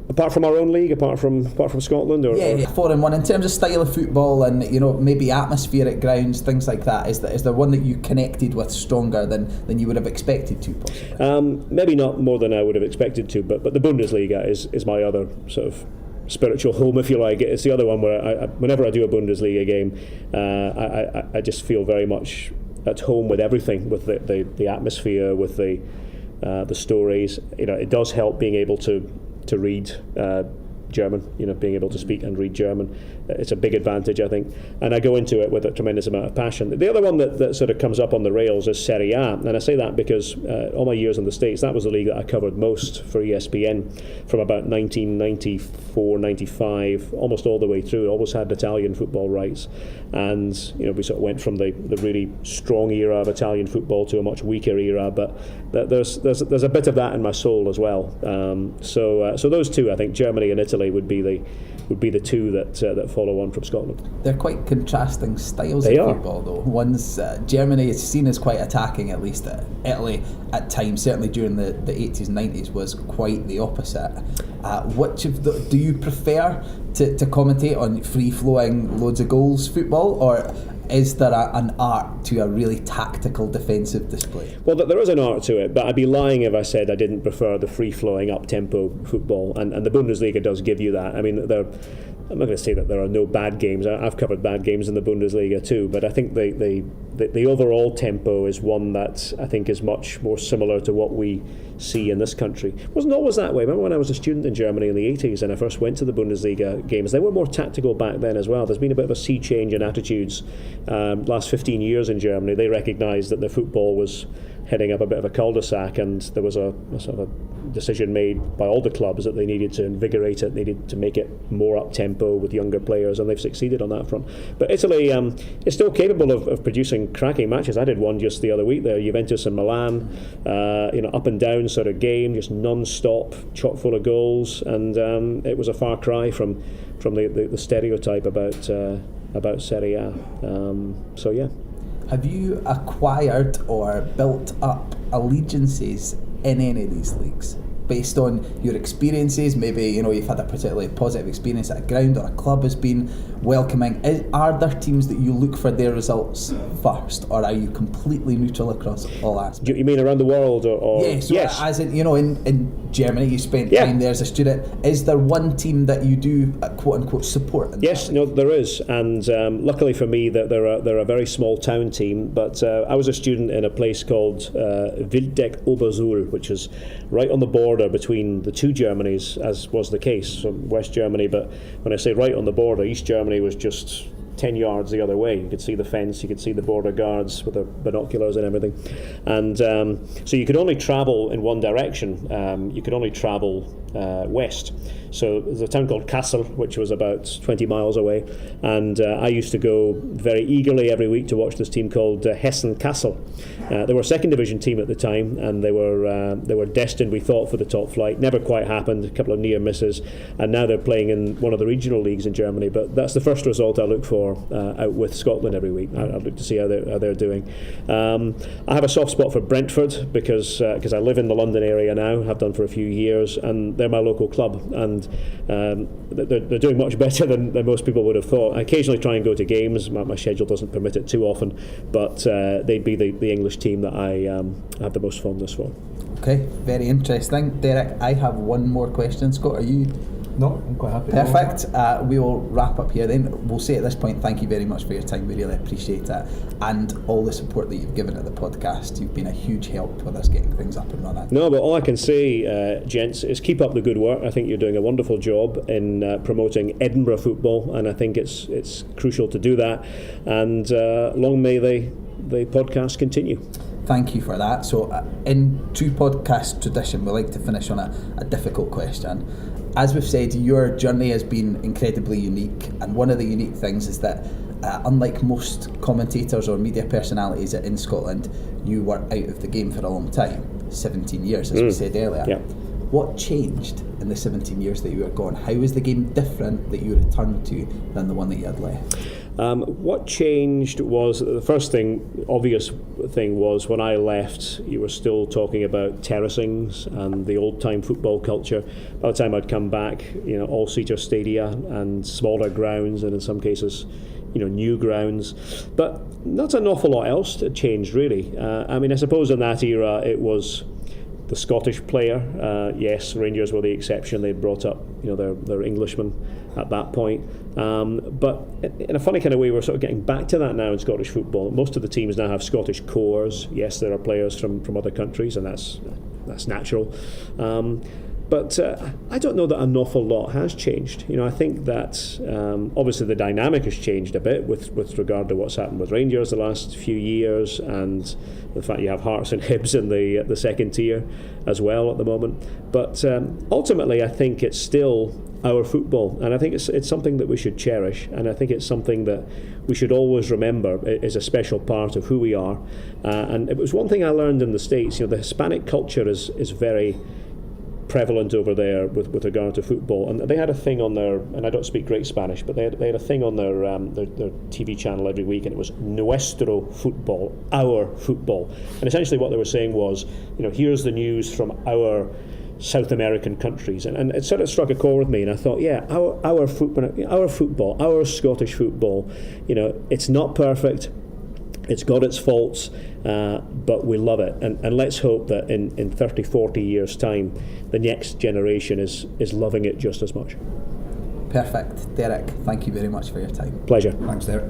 Apart from our own league, apart from Scotland, or 4-in-1 in terms of style of football and maybe atmosphere at grounds, things like that. Is there one that you connected with stronger than you would have expected to, possibly? Maybe not more than I would have expected to, but the Bundesliga is my other sort of spiritual home, if you like. It's the other one where whenever I do a Bundesliga game, I just feel very much at home with everything, with the atmosphere, with the stories. It does help being able to read German, being able to speak and read German. It's a big advantage, I think, and I go into it with a tremendous amount of passion. The other one that sort of comes up on the rails is Serie A, and I say that because all my years in the States, that was the league that I covered most for ESPN from about 1994, 95, almost all the way through. Always had Italian football rights, and we sort of went from the really strong era of Italian football to a much weaker era, but there's a bit of that in my soul as well. So those two, I think, Germany and Italy would be the two that follow on from Scotland. They're quite contrasting styles of football, though. One's Germany is seen as quite attacking, at least. Italy, at times, certainly during the 80s and 90s, was quite the opposite. Which of do you prefer to commentate on free-flowing, loads of goals football, or is there an art to a really tactical defensive display? Well, there is an art to it, but I'd be lying if I said I didn't prefer the free-flowing, up-tempo football, and the Bundesliga does give you that. I mean, I'm not going to say that there are no bad games. I've covered bad games in the Bundesliga too, but I think the overall tempo is one that I think is much more similar to what we see in this country. It wasn't always that way. Remember when I was a student in Germany in the 80s and I first went to the Bundesliga games, they were more tactical back then as well. There's been a bit of a sea change in attitudes. Last 15 years in Germany, they recognised that the football was heading up a bit of a cul-de-sac, and there was a sort of a decision made by all the clubs that they needed to invigorate it, needed to make it more up-tempo with younger players, and they've succeeded on that front. But Italy is still capable of producing cracking matches. I did one just the other week there, Juventus and Milan, up and down sort of game, just non-stop, chock full of goals, and it was a far cry from the stereotype about Serie A. So yeah. Have you acquired or built up allegiances in any of these leagues based on your experiences? Maybe you've had a particularly positive experience at a ground, or a club has been welcoming. Are there teams that you look for their results first, or are you completely neutral across all aspects? You mean around the world, or yes? Yes. As in Germany, you spent time there as a student. Is there one team that you do quote unquote support? Yes, no, there is, and luckily for me, that they're a very small town team. But I was a student in a place called Wildeck Obersuhl, which is right on the border border between the two Germanys, as was the case, so West Germany, but when I say right on the border, East Germany was just 10 yards the other way. You could see the fence, you could see the border guards with their binoculars and everything. And so you could only travel in one direction. You could only travel west. So there's a town called Kassel, which was about 20 miles away. And I used to go very eagerly every week to watch this team called Hessen Kassel. They were a second division team at the time, and they were destined, we thought, for the top flight. Never quite happened, a couple of near misses. And now they're playing in one of the regional leagues in Germany. But that's the first result I look for out with Scotland every week. I look to see how they're doing. I have a soft spot for Brentford because I live in the London area now, have done for a few years, and they're my local club, and they're doing much better than most people would have thought. I occasionally try and go to games. My schedule doesn't permit it too often, but they'd be the English team that I have the most fondness for. Okay, very interesting. Derek, I have one more question. Scott, are you? No, I'm quite happy. Perfect. We will wrap up here then. We'll say at this point, thank you very much for your time. We really appreciate it, and all the support that you've given at the podcast. You've been a huge help with us getting things up and running. No, but all I can say, gents, is keep up the good work. I think you're doing a wonderful job in promoting Edinburgh football, and I think it's crucial to do that. And long may the podcast continue. Thank you for that. So in true podcast tradition, we like to finish on a difficult question. As we've said, your journey has been incredibly unique, and one of the unique things is that unlike most commentators or media personalities in Scotland, you were out of the game for a long time, 17 years as we said earlier. Yeah. What changed in the 17 years that you were gone? How was the game different that you returned to than the one that you had left? What changed was, the first thing, obvious thing was when I left, you were still talking about terracings and the old-time football culture. By the time I'd come back, all-seater stadia and smaller grounds, and in some cases, new grounds. But not an awful lot else had changed, really. I suppose in that era it was the Scottish player. Yes, Rangers were the exception. They brought up, their Englishmen at that point. But in a funny kind of way, we're sort of getting back to that now in Scottish football. Most of the teams now have Scottish cores. Yes, there are players from other countries, and that's natural. But I don't know that an awful lot has changed. I think that obviously the dynamic has changed a bit with regard to what's happened with Rangers the last few years, and the fact you have Hearts and Hibs in the second tier as well at the moment. But ultimately, I think it's still our football, and I think it's something that we should cherish, and I think it's something that we should always remember is a special part of who we are. And it was one thing I learned in the States. The Hispanic culture is very prevalent over there with regard to football, and they had a thing on their, and I don't speak great Spanish, but they had a thing on their TV channel every week, and it was nuestro football, our football, and essentially what they were saying was, here's the news from our South American countries, and it sort of struck a chord with me, and I thought, yeah, our football, our Scottish football, it's not perfect. It's got its faults, but we love it. And let's hope that in 30, 40 years' time, the next generation is loving it just as much. Perfect. Derek, thank you very much for your time. Pleasure. Thanks, Derek.